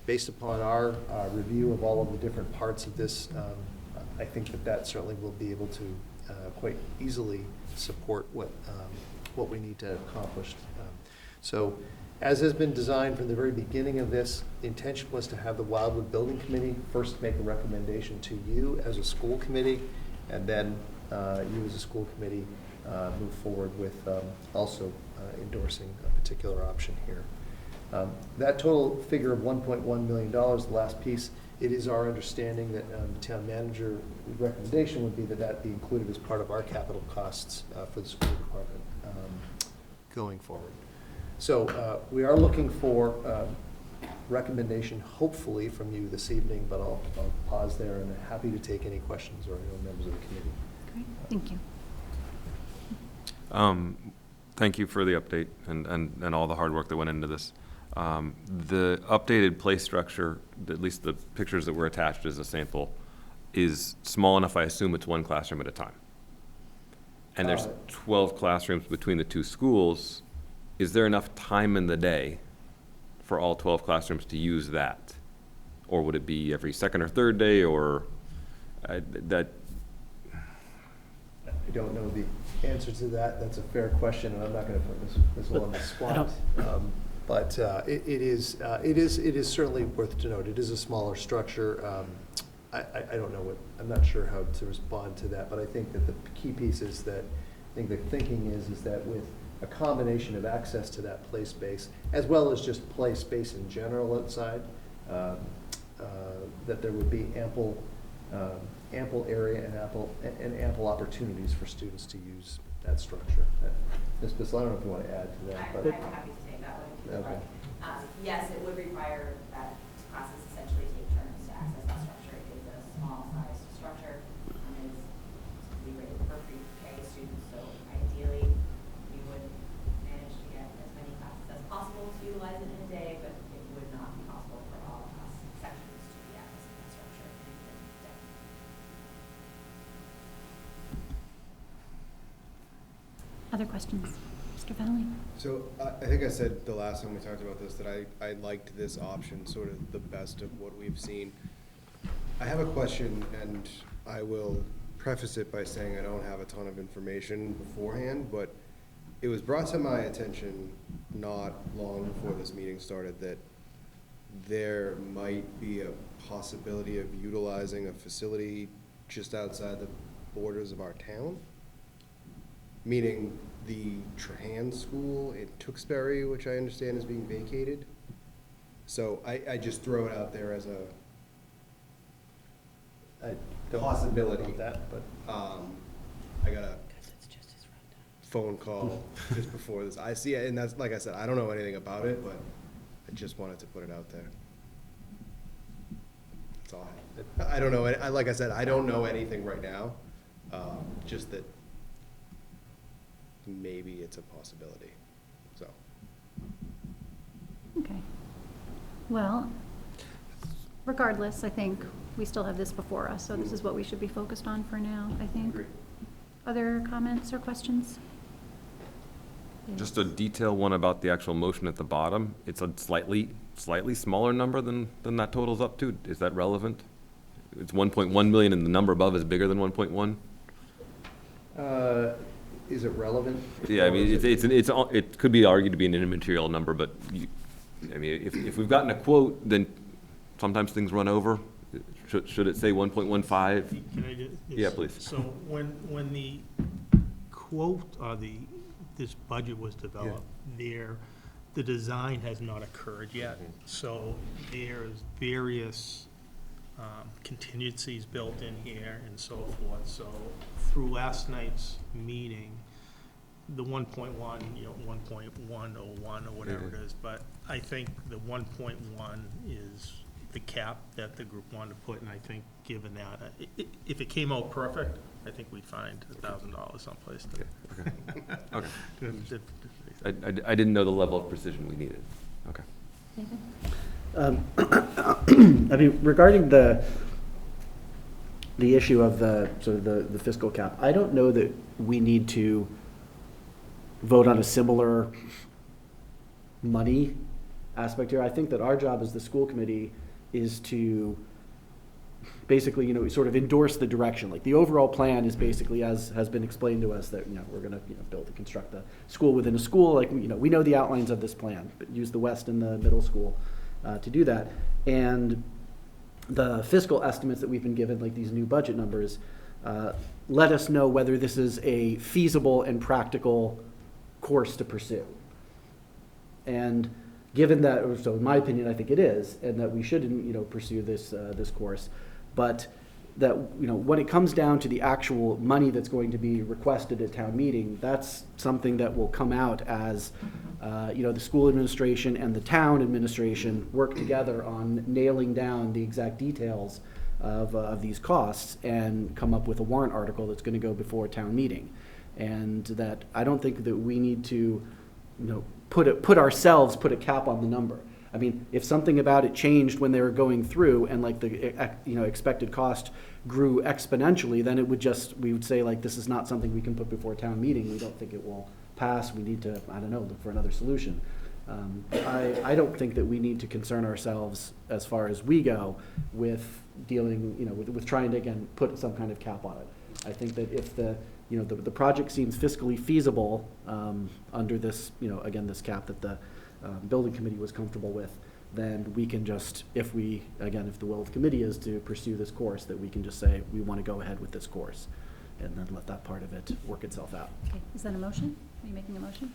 Based upon our review of all of the different parts of this, I think that certainly will be able to quite easily support what we need to accomplish. So, as has been designed from the very beginning of this, the intention was to have the Wildwood Building Committee first make a recommendation to you as a school committee, and then you as a school committee move forward with also endorsing a particular option here. That total figure of $1.1 million, the last piece, it is our understanding that the town manager's recommendation would be that be included as part of our capital costs for the school department going forward. So we are looking for recommendation, hopefully, from you this evening, but I'll pause there and happy to take any questions or members of the committee. Great, thank you. Thank you for the update and all the hard work that went into this. The updated play structure, at least the pictures that were attached as a sample, is small enough, I assume it's one classroom at a time. And there's 12 classrooms between the two schools. Is there enough time in the day for all 12 classrooms to use that? Or would it be every second or third day, or that? I don't know the answer to that. That's a fair question, and I'm not going to put this all on the spot. But it is certainly worth to note. It is a smaller structure. I don't know I'm not sure how to respond to that, but I think that the key piece is that, I think the thinking is that with a combination of access to that play space, as well as just play space in general outside, that there would be ample area and ample opportunities for students to use that structure. Ms. Bissell, I don't know if you want to add to that. But I'm happy to take that one. Okay. Yes, it would require that classes essentially take turns to access that structure. It is a small size structure, and it's to be rated for pre-K students, so ideally we would manage to get as many classes as possible to utilize it in a day, but it would not be possible for all class sections to be accessing that structure in a day. Other questions? Mr. Valley? So I think I said the last time we talked about this that I liked this option sort of the best of what we've seen. I have a question, and I will preface it by saying I don't have a ton of information beforehand, but it was brought to my attention not long before this meeting started that there might be a possibility of utilizing a facility just outside the borders of our town. Meaning the Trahan School in Tewksbury, which I understand is being vacated. So I just throw it out there as a possibility. I got a phone call just before this. I see it, and that's, like I said, I don't know anything about it, but I just wanted to put it out there. That's all I have. I don't know, like I said, I don't know anything right now, just that maybe it's a possibility, so. Okay. Well, regardless, I think we still have this before us, so this is what we should be focused on for now, I think. Agreed. Other comments or questions? Just a detail one about the actual motion at the bottom. It's a slightly smaller number than that totals up to. Is that relevant? It's 1.1 million and the number above is bigger than 1.1? Is it relevant? Yeah, I mean, it could be argued to be an immaterial number, but I mean, if we've gotten a quote, then sometimes things run over. Should it say 1.15? Can I just? Yeah, please. So when the quote, this budget was developed, the design has not occurred yet. So there's various contingencies built in here and so forth. So through last night's meeting, the 1.1, 1.101 or whatever it is, but I think the 1.1 is the cap that the group wanted to put, and I think given that, if it came out perfect, I think we'd find $1,000 someplace to. Okay. I didn't know the level of precision we needed. Okay. I mean, regarding the issue of the sort of the fiscal cap, I don't know that we need to vote on a similar money aspect here. I think that our job as the school committee is to basically, sort of endorse the direction. Like the overall plan is basically, as has been explained to us, that, we're gonna, build and construct a school within a school. Like, we know the outlines of this plan, but use the West and the middle school to do that. And the fiscal estimates that we've been given, like these new budget numbers, let us know whether this is a feasible and practical course to pursue. And given that, so in my opinion, I think it is, and that we shouldn't, pursue this this course, but that, when it comes down to the actual money that's going to be requested at town meeting, that's something that will come out as, the school administration and the town administration work together on nailing down the exact details of these costs and come up with a warrant article that's going to go before town meeting. And that I don't think that we need to, put a cap on the number. I mean, if something about it changed when they were going through and like the, expected cost grew exponentially, then we would say like, this is not something we can put before town meeting. We don't think it will pass. We need to, look for another solution. I don't think that we need to concern ourselves as far as we go with dealing, with trying to, again, put some kind of cap on it. I think that if the project seems fiscally feasible under this, again, this cap that the building committee was comfortable with, then we can just, if the will of the committee is to pursue this course, that we can just say, we want to go ahead with this course, and then let that part of it work itself out. Okay, is that a motion? Are you making a motion?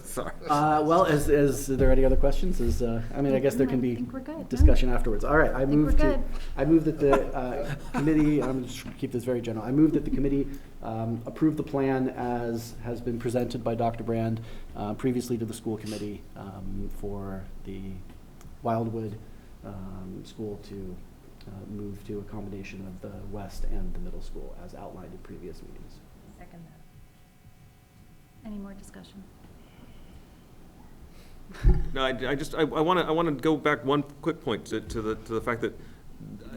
Sorry. Well, is there any other questions? I guess there can be think we're good, discussion afterwards. All right, I think move we're that the committee, I'm going to keep this very general. I move that the committee approve the plan as has been presented by Dr. Brand previously to the school committee for the Wildwood school to move to a combination of the West and the middle school as outlined in previous meetings. Second that. Any more discussion? No, I want to go back one quick point to the fact that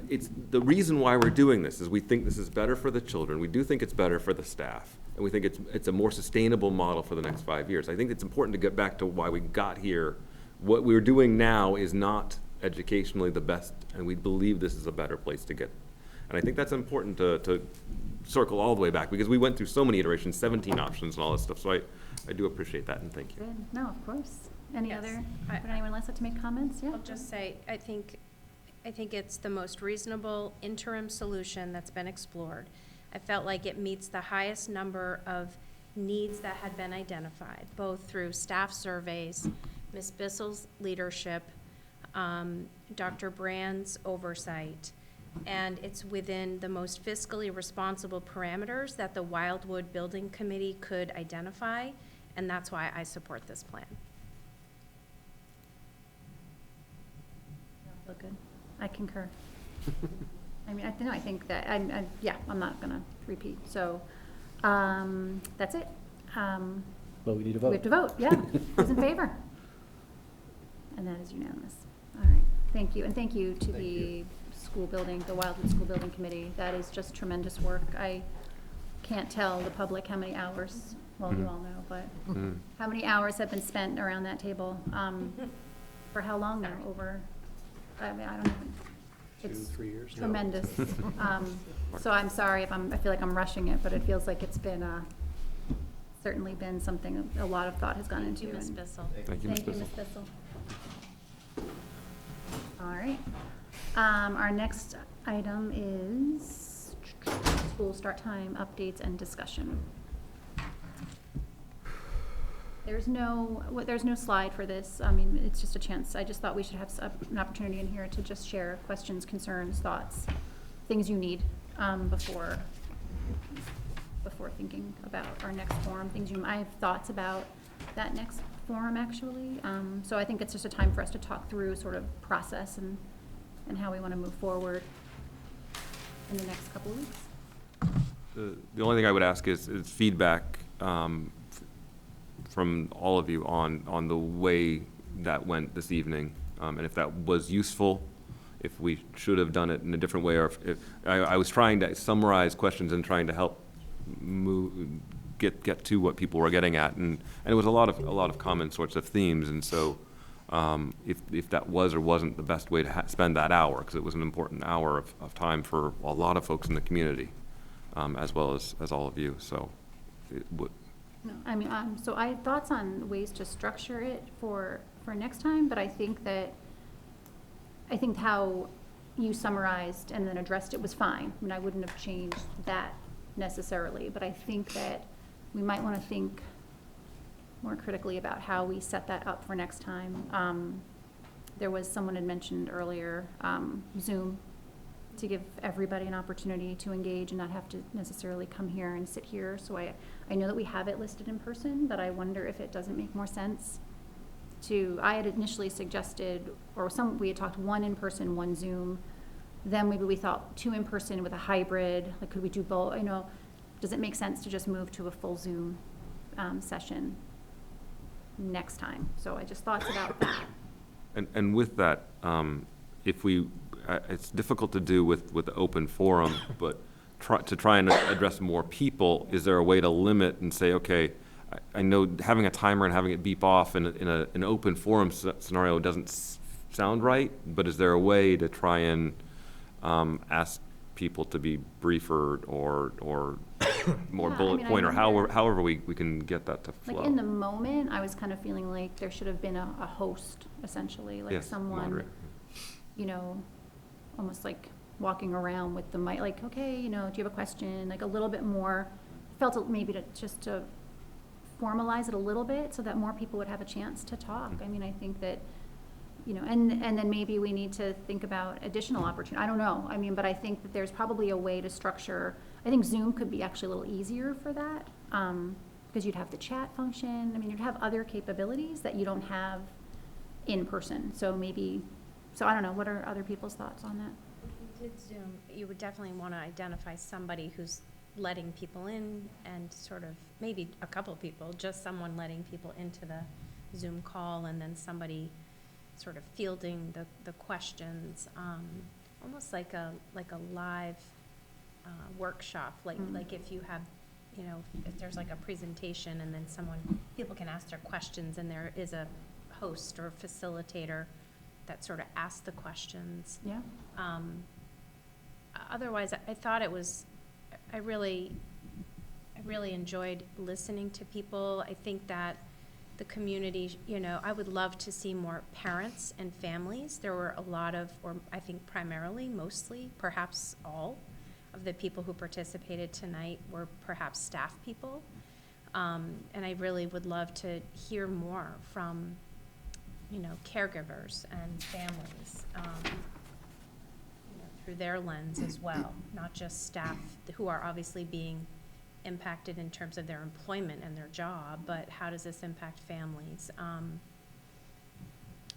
it's the reason why we're doing this is we think this is better for the children. We do think it's better for the staff, and we think it's a more sustainable model for the next 5 years. I think it's important to get back to why we got here. What we're doing now is not educationally the best, and we believe this is a better place to get. And I think that's important to circle all the way back, because we went through so many iterations, 17 options and all this stuff, so I do appreciate that, and thank you. Good. No, of course. Any Yes. other, I- would anyone else like to make comments? Yeah. I'll just say, I think it's the most reasonable interim solution that's been explored. I felt like it meets the highest number of needs that had been identified, both through staff surveys, Ms. Bissell's leadership, Dr. Brand's oversight, and it's within the most fiscally responsible parameters that the Wildwood Building Committee could identify, and that's why I support this plan. Feel good. I concur. I mean, I think that, yeah, I'm not gonna repeat, so, that's it. But we need a We have vote. to vote, yeah. Who's in favor? And that is unanimous. All right, thank you, and thank you to the school building, the Wildwood School Building Committee. That is just tremendous work. I can't tell the public how many hours, well, you all know, but how many hours have been spent around that table? For how long now? Over, I mean, I don't even. It's 2-3 years? No. tremendous. So I'm sorry if I feel like I'm rushing it, but it feels like it's been, certainly been something a lot of thought has gone into. Thank you, Ms. and- Bissell. Thank you, Ms. Thank you, Bissell. Ms. Bissell. All right. Our next item is school start time updates and discussion. There's no slide for this. I mean, it's just a chance. I just thought we should have an opportunity in here to just share questions, concerns, thoughts, things you need, before thinking about our next forum, I have thoughts about that next forum, actually. So I think it's just a time for us to talk through sort of process and how we want to move forward in the next couple of weeks. The only thing I would ask is feedback from all of you on the way that went this evening, and if that was useful, if we should have done it in a different way, or if I was trying to summarize questions and trying to help get to what people were getting at, and it was a lot of common sorts of themes, and so if that was or wasn't the best way to spend that hour, because it was an important hour of time for a lot of folks in the community, as well as all of you, so it would. No, I mean, so I had thoughts on ways to structure it for next time, but I think how you summarized and then addressed it was fine. I mean, I wouldn't have changed that necessarily, but I think that we might want to think more critically about how we set that up for next time. There was, someone had mentioned earlier, Zoom, to give everybody an opportunity to engage and not have to necessarily come here and sit here. So I know that we have it listed in person, but I wonder if it doesn't make more sense I had initially suggested, we had talked one in person, one Zoom. Then maybe we thought 2 in person with a hybrid, like could we do both? Does it make sense to just move to a full Zoom session next time? So I just thoughts about that. And with that, it's difficult to do with the open forum, but to try and address more people, is there a way to limit and say, okay, I know having a timer and having it beep off in an open forum scenario doesn't sound right, but is there a way to try and ask people to be briefer or more bullet point, or however we can get that to flow? Like in the moment, I was kind of feeling like there should have been a host, essentially, like Yes, someone, moderate. Almost like walking around with the mic, like, okay, do you have a question? Like a little bit more, felt maybe to formalize it a little bit so that more people would have a chance to talk. I mean, I think that, and then maybe we need to think about additional opportunity. I don't know. I mean, but I think that there's probably a way to structure. I think Zoom could be actually a little easier for that, because you'd have the chat function. I mean, you'd have other capabilities that you don't have in person. So I don't know. What are other people's thoughts on that? If you did Zoom, you would definitely want to identify somebody who's letting people in, and sort of, maybe a couple of people, just someone letting people into the Zoom call, and then somebody sort of fielding the questions, almost like a live workshop, like if you have, if there's like a presentation and then people can ask their questions, and there is a host or facilitator that sort of asks the questions. Yeah. otherwise, I thought it was, I really enjoyed listening to people. I think that the community, you know, I would love to see more parents and families. There were a lot of, or I think primarily, mostly, perhaps all of the people who participated tonight were perhaps staff people. And I really would love to hear more from, you know, caregivers and families, you know, through their lens as well, not just staff who are obviously being impacted in terms of their employment and their job, but how does this impact families?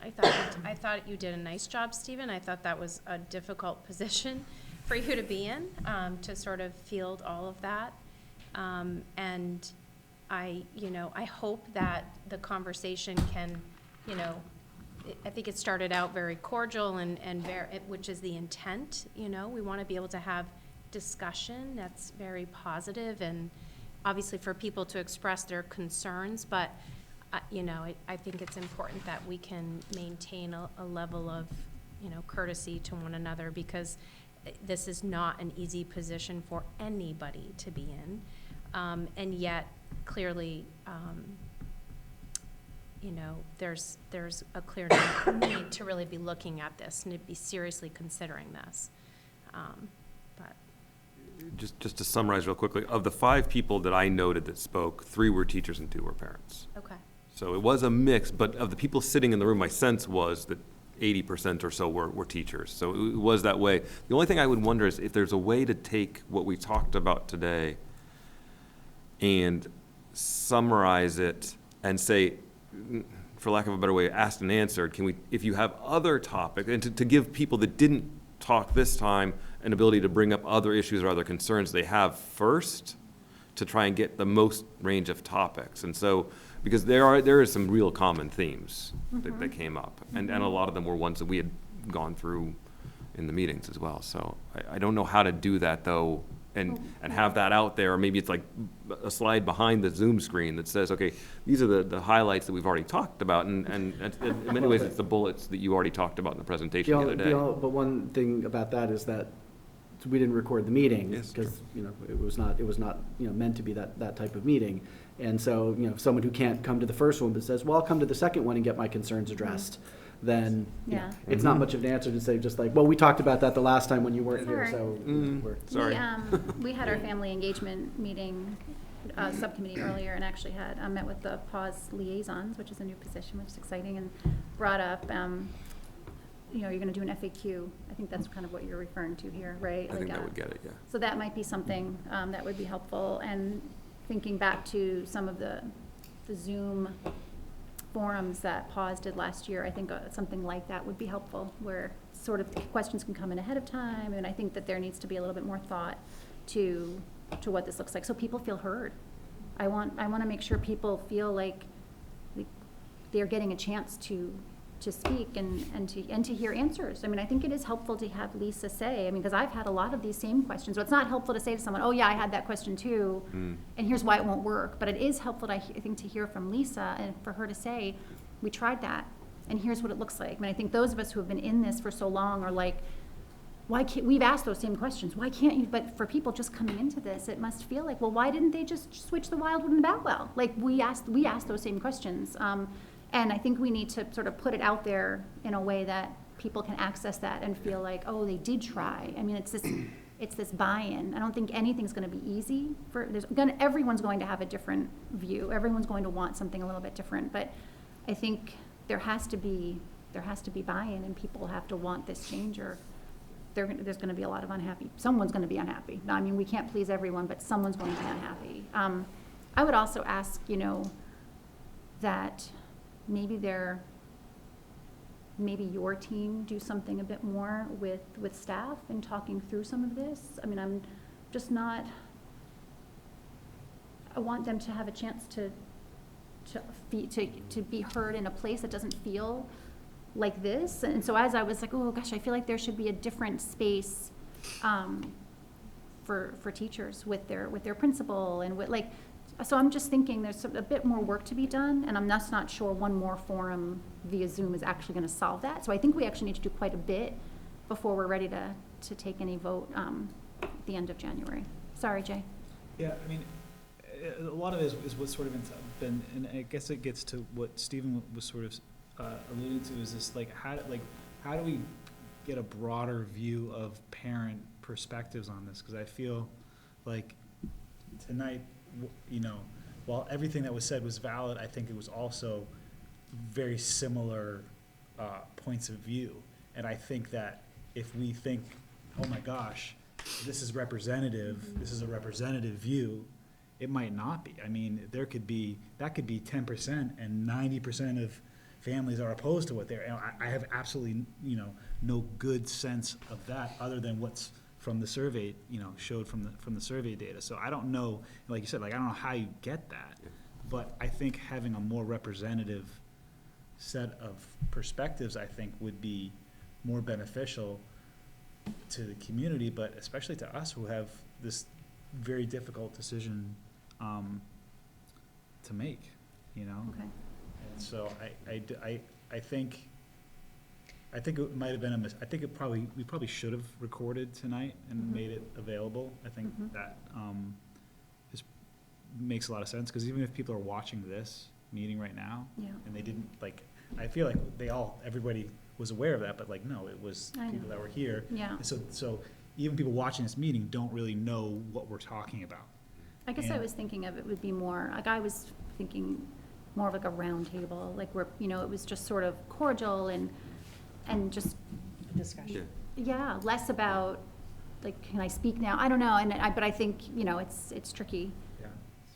I thought you did a nice job, Stephen. I thought that was a difficult position for you to be in, to sort of field all of that. And I hope that the conversation can, you know, I think it started out very cordial and which is the intent, you know. We want to be able to have discussion that's very positive, and obviously for people to express their concerns, but you know, I think it's important that we can maintain a level of, you know, courtesy to one another, because this is not an easy position for anybody to be in, and yet clearly you know, there's a clear need to really be looking at this and to be seriously considering this. But Just to summarize real quickly, of the 5 people that I noted that spoke, 3 were teachers and 2 were parents. okay. So it was a mix, but of the people sitting in the room, my sense was that 80% or so were teachers. So it was that way. The only thing I would wonder is if there's a way to take what we talked about today and summarize it and say, for lack of a better way, asked and answered, can we, if you have other topics, and to give people that didn't talk this time an ability to bring up other issues or other concerns they have first, to try and get the most range of topics. And so, because there is some real common themes that came up, and a lot of them were ones that we had gone through in the meetings as well. So I don't know how to do that though, and have that out there, or maybe it's like a slide behind the Zoom screen that says, okay, these are the highlights that we've already talked about, and in many ways it's the bullets that you already talked about in the presentation the other day. But one thing about that is that we didn't record the meeting, Yes, because, you know, it was not, you know, meant to be that type of meeting. And so, you know, someone who can't come to the first one but says, well, I'll come to the second one and get my concerns addressed, then, you know, Yeah. it's not much of an answer to say just like, well, we talked about that the last time when you weren't here, Sorry. so. we're- Sorry. We had our family engagement meeting, subcommittee earlier, and actually met with the PAWS liaisons, which is a new position, which is exciting, and brought up, you know, you're gonna do an FAQ. I think that's kind of what you're referring to here, right? I think Like, that would get it, yeah. so that might be something that would be helpful. And thinking back to some of the Zoom forums that PAWS did last year, I think something like that would be helpful, where sort of questions can come in ahead of time. And I think that there needs to be a little bit more thought to what this looks like, so people feel heard. I want to make sure people feel like they're getting a chance to speak and to hear answers. I mean, I think it is helpful to have Lisa say, I mean, because I've had a lot of these same questions. So it's not helpful to say to someone, oh yeah, I had that question too, and here's why it won't work. But it is helpful, I think, to hear from Lisa and for her to say, we tried that, and here's what it looks like. I mean, I think those of us who have been in this for so long are like, why can't, we've asked those same questions, why can't you, but for people just coming into this, it must feel like, well, why didn't they just switch the Wildwood and the Boutwell? Like, we asked those same questions. And I think we need to sort of put it out there in a way that people can access that and feel like, oh, they did try. I mean, it's this buy-in. I don't think anything's gonna be easy everyone's going to have a different view. Everyone's going to want something a little bit different, but I think there has to be buy-in, and people have to want this change, or there's gonna be a lot of someone's gonna be unhappy. Now, I mean, we can't please everyone, but someone's going to be unhappy. I would also ask, you know, that maybe your team do something a bit more with staff and talking through some of this. I mean, I'm just not, I want them to have a chance to be heard in a place that doesn't feel like this. And so as I was like, oh gosh, I feel like there should be a different space for teachers with their principal and with, like, so I'm just thinking there's a bit more work to be done, and I'm just not sure one more forum via Zoom is actually going to solve that. So I think we actually need to do quite a bit before we're ready to take any vote at the end of January. Sorry, Jay. Yeah, I mean, a lot of it is what's sort of been, and I guess it gets to what Stephen was sort of alluding to, is this, like, how do we get a broader view of parent perspectives on this? Because I feel like tonight, while everything that was said was valid, I think it was also very similar points of view. And I think that if we think, oh my gosh, this is a representative view, it might not be. I mean, that could be 10% and 90% of families are opposed to what they're, I have absolutely, no good sense of that other than what's from the survey, showed from the survey data. So I don't know, like you said, like, I don't know how you get that, but I think having a more representative set of perspectives, I think, would be more beneficial to the community, but especially to us who have this very difficult decision to make, Okay. And so I think it might have been I think we probably should have recorded tonight and made it available. I think that makes a lot of sense, because even if people are watching this meeting right now, Yeah. and they didn't, like, I feel like everybody was aware of that, but, like, no, it was I know. people that were here. Yeah. And so even people watching this meeting don't really know what we're talking about. I guess I And- was thinking of it would be more, like, I was thinking more of like a round table, like where, it was just sort of cordial and just, Discussion. yeah, less about, like, can I speak now? I don't know, but I think, it's tricky. Yeah.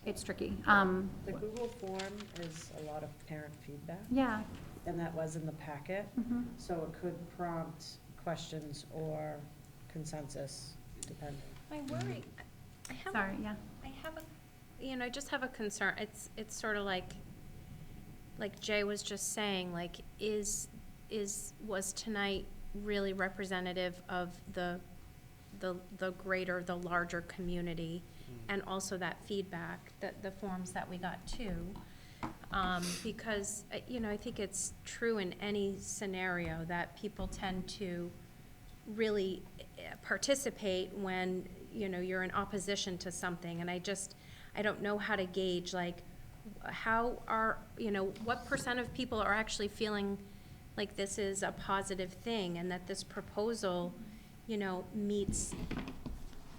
It's tricky. The Google form is a lot of parent feedback, Yeah. and that was in the packet, Mhm. so it could prompt questions or consensus, depending. My worry, I have, Sorry, yeah. I just have a concern. It's sort of like Jay was just saying, like, was tonight really representative of the larger community, and also that feedback, the forms that we got too? Because, I think it's true in any scenario that people tend to really participate when, you're in opposition to something. And I don't know how to gauge, like, what percent of people are actually feeling like this is a positive thing and that this proposal, meets,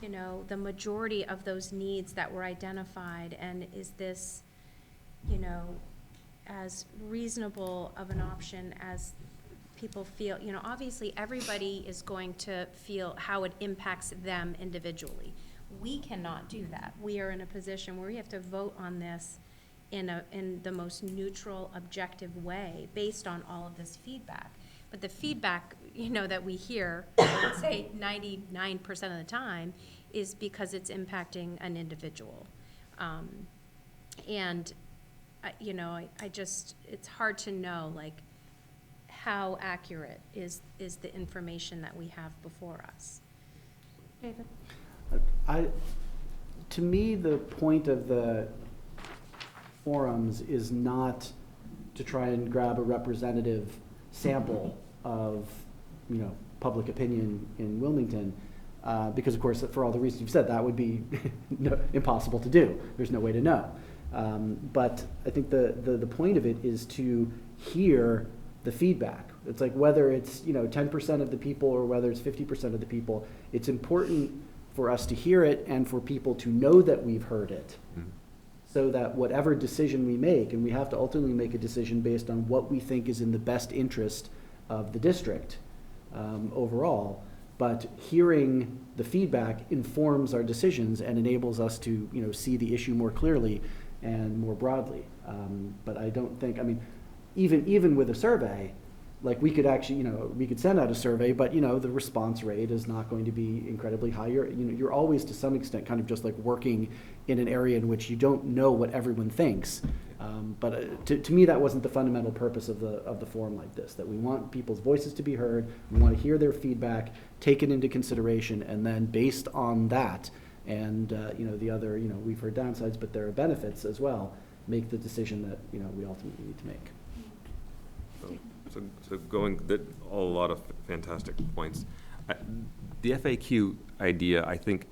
the majority of those needs that were identified, and is this, as reasonable of an option as people feel. Obviously everybody is going to feel how it impacts them individually. We cannot do that. We are in a position where we have to vote on this in the most neutral, objective way based on all of this feedback. But the feedback, that we hear, I would say 99% of the time, is because it's impacting an individual. And, it's hard to know, like, how accurate is the information that we have before us. David? To me, the point of the forums is not to try and grab a representative sample of, public opinion in Wilmington, because, of course, for all the reasons you've said, that would be impossible to do. There's no way to know. But I think the point of it is to hear the feedback. It's like whether it's 10% of the people or whether it's 50% of the people, it's important for us to hear it and for people to know that we've heard it, so that whatever decision we make, and we have to ultimately make a decision based on what we think is in the best interest of the district overall, but hearing the feedback informs our decisions and enables us to see the issue more clearly and more broadly. But I don't think, even with a survey, like, we could actually, we could send out a survey, but, the response rate is not going to be incredibly high. You're always, to some extent, kind of just like working in an area in which you don't know what everyone thinks. But to me, that wasn't the fundamental purpose of the forum like this, that we want people's voices to be heard, we want to hear their feedback, take it into consideration, and then based on that, and, the other, we've heard downsides, but there are benefits as well, make the decision that, we ultimately need to make. So a lot of fantastic points. The FAQ idea, I think,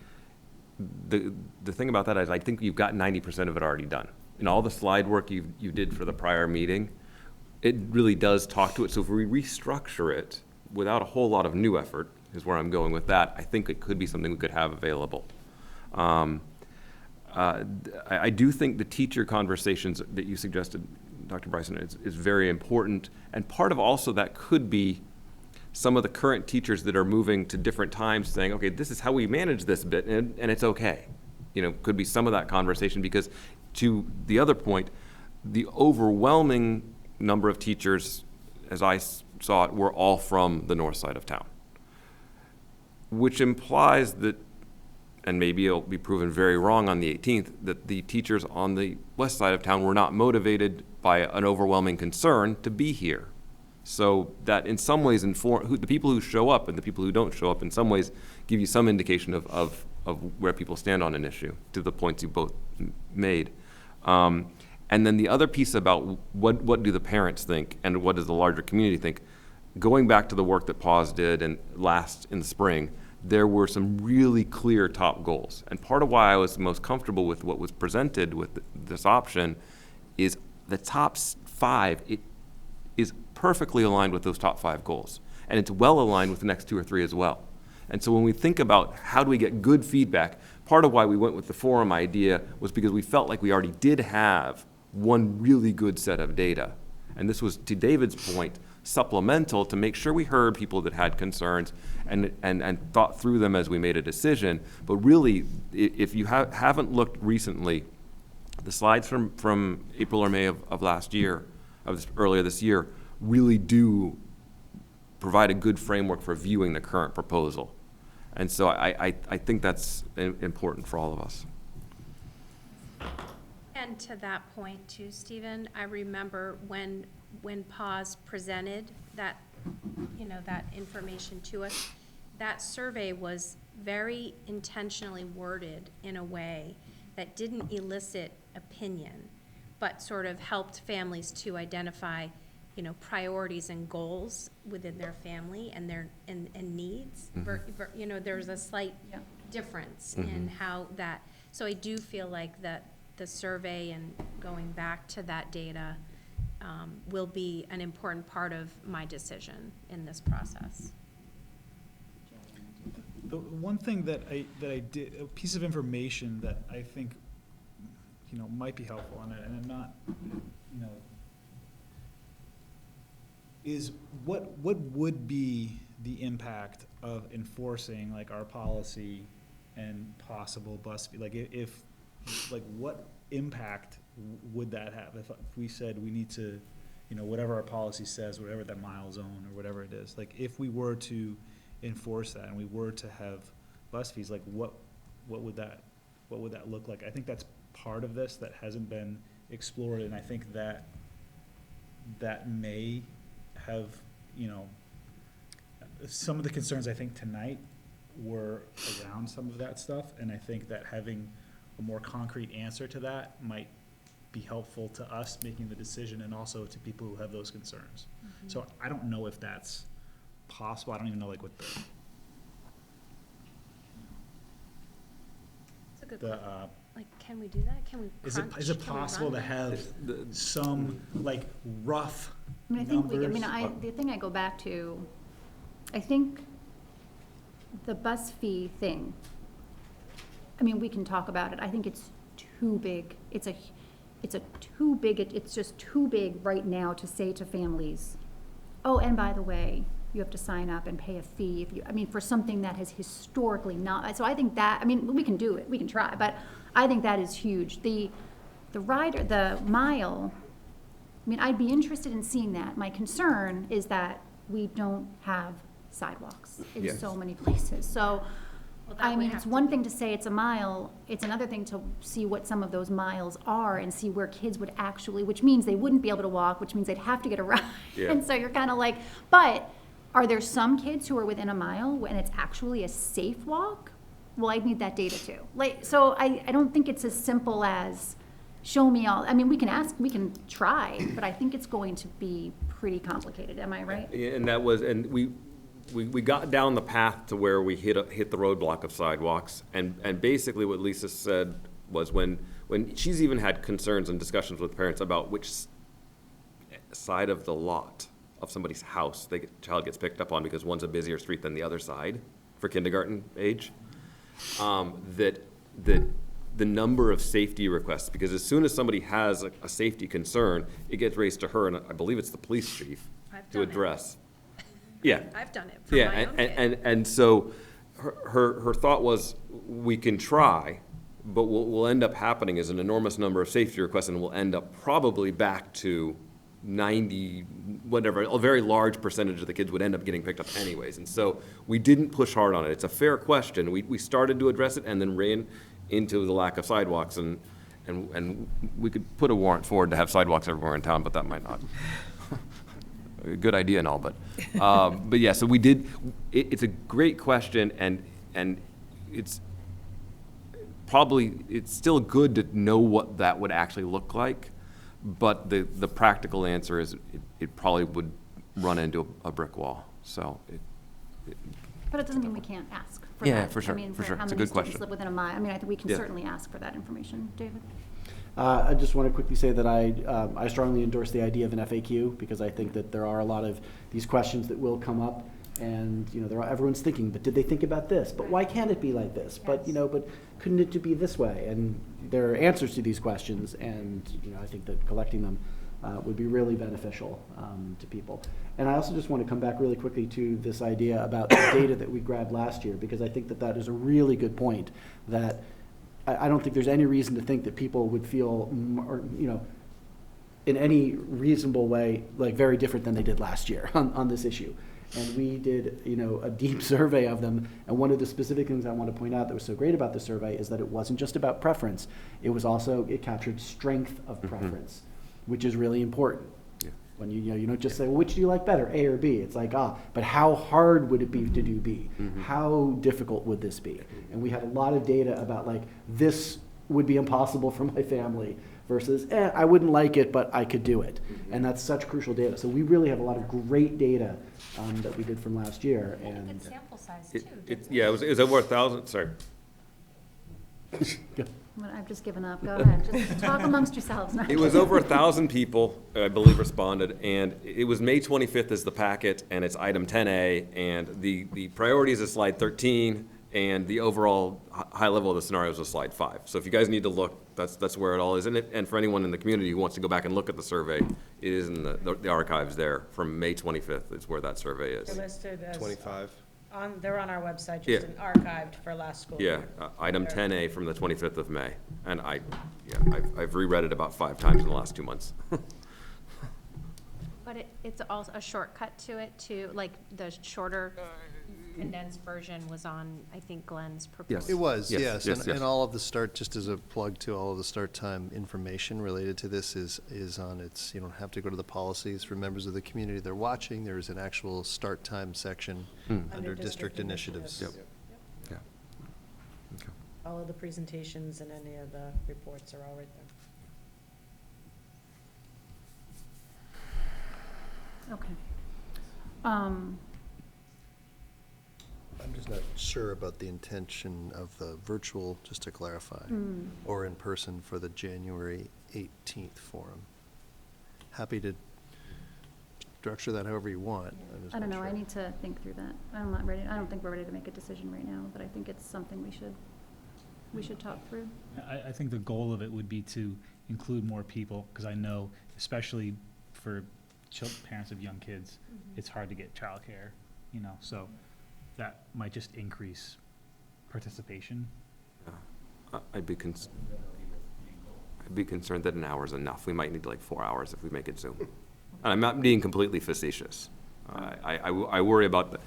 the thing about that is I think you've got 90% of it already done. In all the slide work you did for the prior meeting, it really does talk to it. So if we restructure it without a whole lot of new effort, is where I'm going with that, I think it could be something we could have available. I do think the teacher conversations that you suggested, Dr. Bryson, is very important. And part of also that could be some of the current teachers that are moving to different times saying, okay, this is how we manage this bit, and it's okay. You know, could be some of that conversation, because to the other point, the overwhelming number of teachers, as I saw it, were all from the north side of town, which implies that, and maybe it'll be proven very wrong on the 18th, that the teachers on the west side of town were not motivated by an overwhelming concern to be here. So that in some ways the people who show up and the people who don't show up in some ways give you some indication of where people stand on an issue, to the points you both made. And then the other piece about what do the parents think and what does the larger community think, going back to the work that PAWS did and last in the spring, there were some really clear top goals. And part of why I was most comfortable with what was presented with this option is the top 5, it is perfectly aligned with those top 5 goals. And it's well aligned with the next 2 or 3 as well. And so when we think about how do we get good feedback, part of why we went with the forum idea was because we felt like we already did have one really good set of data. And this was, to David's point, supplemental to make sure we heard people that had concerns and thought through them as we made a decision. But really, if you haven't looked recently, the slides from April or May of last year, earlier this year, really do provide a good framework for viewing the current proposal. And so I think that's important for all of us. And to that point too, Stephen, I remember when PAWS presented that, that information to us, that survey was very intentionally worded in a way that didn't elicit opinion, but sort of helped families to identify, priorities and goals within their family and their and needs. Mm-hmm. There's a slight difference in how that. So I do feel like that the survey and going back to that data will be an important part of my decision in this process. The one thing that I did, a piece of information that I think, might be helpful, and I'm not, is what would be the impact of enforcing like our policy and possible bus fee? Like if what impact would that have if we said we need to, whatever our policy says, whatever that mile zone or whatever it is, like if we were to enforce that and we were to have bus fees, like what would that look like? I think that's part of this that hasn't been explored, and I think that may have, some of the concerns I think tonight were around some of that stuff, and I think that having a more concrete answer to that might be helpful to us making the decision and also to people who have those concerns. Mm-hmm. So I don't know if that's possible. I don't even know what It's a good point. Can we do that? Can we is crunch? it possible to have some rough I think numbers? the thing I go back to, I think the bus fee thing, we can talk about it. I think it's too big. It's just too big right now to say to families, oh, and by the way, you have to sign up and pay a fee if you, for something that has historically not, so I think that, we can do it, we can try, but I think that is huge. The mile, I'd be interested in seeing that. My concern is that we don't have sidewalks in so many places. So, it's one thing to say it's a mile, it's another thing to see what some of those miles are and see where kids would actually, which means they wouldn't be able to walk, which means they'd have to get a ride. Yeah. And so you're kind of like, but are there some kids who are within a mile when it's actually a safe walk? Well, I need that data too. So I don't think it's as simple as show me all. We can ask, we can try, but I think it's going to be pretty complicated. Am I right? And we got down the path to where we hit the roadblock of sidewalks, and basically what Lisa said was when she's even had concerns and discussions with parents about which side of the lot of somebody's house child gets picked up on, because one's a busier street than the other side for kindergarten age, that the number of safety requests, because as soon as somebody has a safety concern, it gets raised to her, and I believe it's the police chief to address. Yeah. I've done it for my own kid. And so her thought was, we can try, but what will end up happening is an enormous number of safety requests, and we'll end up probably back to 90, whatever, a very large percentage of the kids would end up getting picked up anyways. And so we didn't push hard on it. It's a fair question. We started to address it and then ran into the lack of sidewalks, and we could put a warrant forward to have sidewalks everywhere in town, but that might not. A good idea and all, but yeah, so we did, it's a great question, and it's still good to know what that would actually look like, but the practical answer is it probably would run into a brick wall, so But it doesn't mean we can't ask for Yeah, that. for sure, I mean, for sure. how It's a many good students question. live within a mile? I mean, I think we can Yeah. certainly ask for that information. David? I just want to quickly say that I strongly endorse the idea of an FAQ, because I think that there are a lot of these questions that will come up, and, you know, everyone's thinking, but did they think about this? But why can't it be like this? But, you know, but couldn't it be this way? And there are answers to these questions, and, you know, I think that collecting them would be really beneficial to people. And I also just want to come back really quickly to this idea about the data that we grabbed last year, because I think that that is a really good point, that I don't think there's any reason to think that people would feel, you know, in any reasonable way, like very different than they did last year on this issue. And we did, you know, a deep survey of them. And one of the specific things I want to point out that was so great about the survey is that it wasn't just about preference. It was also, it captured strength of preference, which is really important. When you don't just say, well, which do you like better, A or B? It's like, but how hard would it be to do B? How difficult would this be? And we had a lot of data about, like, this would be impossible for my family versus, I wouldn't like it, but I could do it. And that's such crucial data. So we really have a lot of great data that we did from last year. And a And good sample size too. Yeah, it was over 1,000, sorry. I've just given up. Go ahead. Just talk amongst yourselves. No, It was over 1,000 people, I believe, responded, and it was May 25th is the packet, and it's item 10A, and the priorities is slide 13, and the overall high level of the scenarios is slide 5. So if you guys need to look, that's where it all is. And for anyone in the community who wants to go back and look at the survey, it is in the archives there from May 25th is where that survey is. They're listed as. 25. They're on our website, just Yeah. archived for last school Yeah, year. item 10A from the 25th of May, and I've reread it about 5 times in the last 2 months. But it's also a shortcut to it too, like the shorter condensed version was on, I think, Glenn's proposal. It was, Yes, yes. yes, yes. And all of the start, just as a plug to all of the start time information related to this is on its, you don't have to go to the policies for members of the community that are watching. There's an actual start time section under district initiatives. Yep. Yeah. Okay. All of the presentations and any of the reports are all right there. Okay. I'm just not sure about the intention of the virtual, just to clarify, or in person for the January 18th forum. Happy to structure that however you want. I'm just I don't not know. I sure. need to think through that. I'm not ready. I don't think we're ready to make a decision right now, but I think it's something we should talk through. I think the goal of it would be to include more people, because I know, especially for parents of young kids, it's hard to get childcare, you know, so that might just increase participation. I'd be concerned that an hour is enough. We might need like 4 hours if we make it Zoom. And I'm not being completely facetious. I worry about that,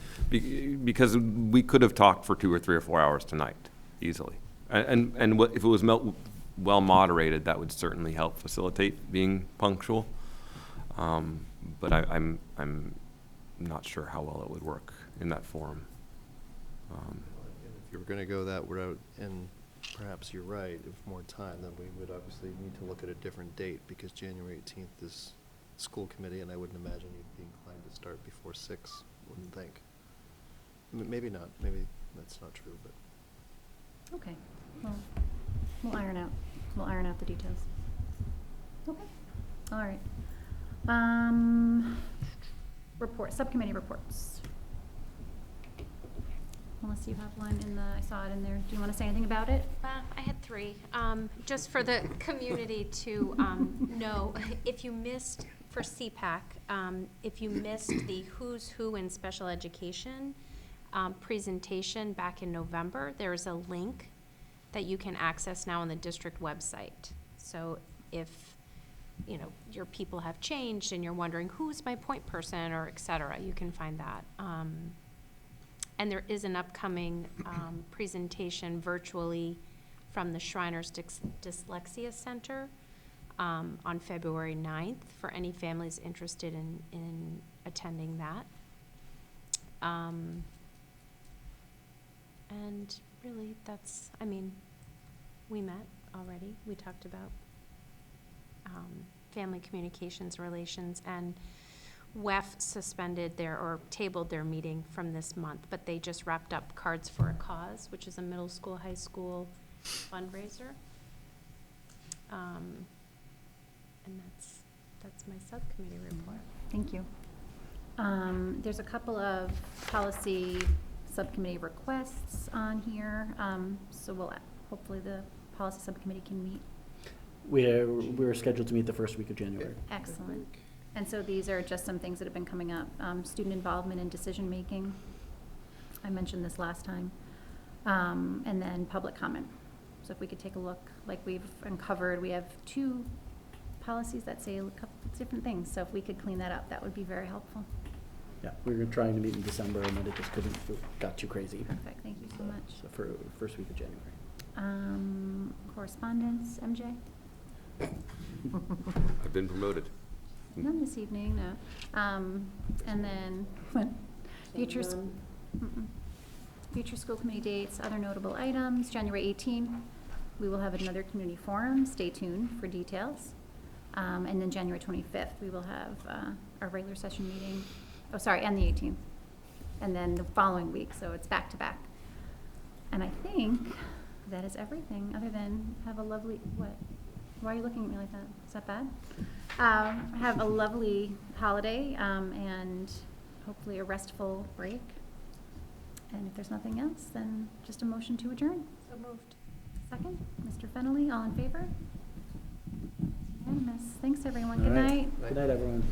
because we could have talked for 2 or 3 or 4 hours tonight, easily. And if it was well moderated, that would certainly help facilitate being punctual. But I'm not sure how well it would work in that forum. If you were going to go that route, and perhaps you're right, if more time, then we would obviously need to look at a different date, because January 18th is school committee, and I wouldn't imagine you'd be inclined to start before 6, wouldn't think. Maybe not, maybe that's not true, but. Okay, well, we'll iron out the details. Okay, all right. Subcommittee reports. Unless you have one I saw it in there. Do you want to say anything about it? I had 3. Just for the community to know, if you missed, for CPAC, if you missed the Who's Who in Special Education presentation back in November, there's a link that you can access now on the district website. So if, your people have changed and you're wondering who's my point person or et cetera, you can find that. And there is an upcoming presentation virtually from the Shriners Dyslexia Center on February 9th for any families interested in attending that. And really, we met already. We talked about family communications relations, and WEF tabled their meeting from this month, but they just wrapped up Cards for a Cause, which is a middle school, high school fundraiser. And that's my subcommittee report. Thank you. There's a couple of policy subcommittee requests on here, so hopefully the policy subcommittee can meet. We're scheduled to meet the first week of January. Excellent. And so these are just some things that have been coming up. Student involvement in decision-making. I mentioned this last time. And then public comment. So if we could take a look, like we've uncovered, we have 2 policies that say a couple different things. So if we could clean that up, that would be very helpful. Yeah, we were trying to meet in December and then it just got too crazy. Perfect, thank you so much. So for first week of January. Correspondence, MJ? I've been promoted. None this evening, no. And then, future school committee dates, other notable items, January 18th, we will have another community forum, stay tuned for details. And then January 25th, we will have our regular session meeting, and the 18th. And then the following week, so it's back to back. And I think that is everything, other than have a lovely, why are you looking at me like that? Is that bad? Have a lovely holiday, and hopefully a restful break. And if there's nothing else, then just a motion to adjourn. So moved. Second, Mr. Fennelly, all in favor? Unanimous. Thanks, everyone. All Good right. night. Good night, everyone.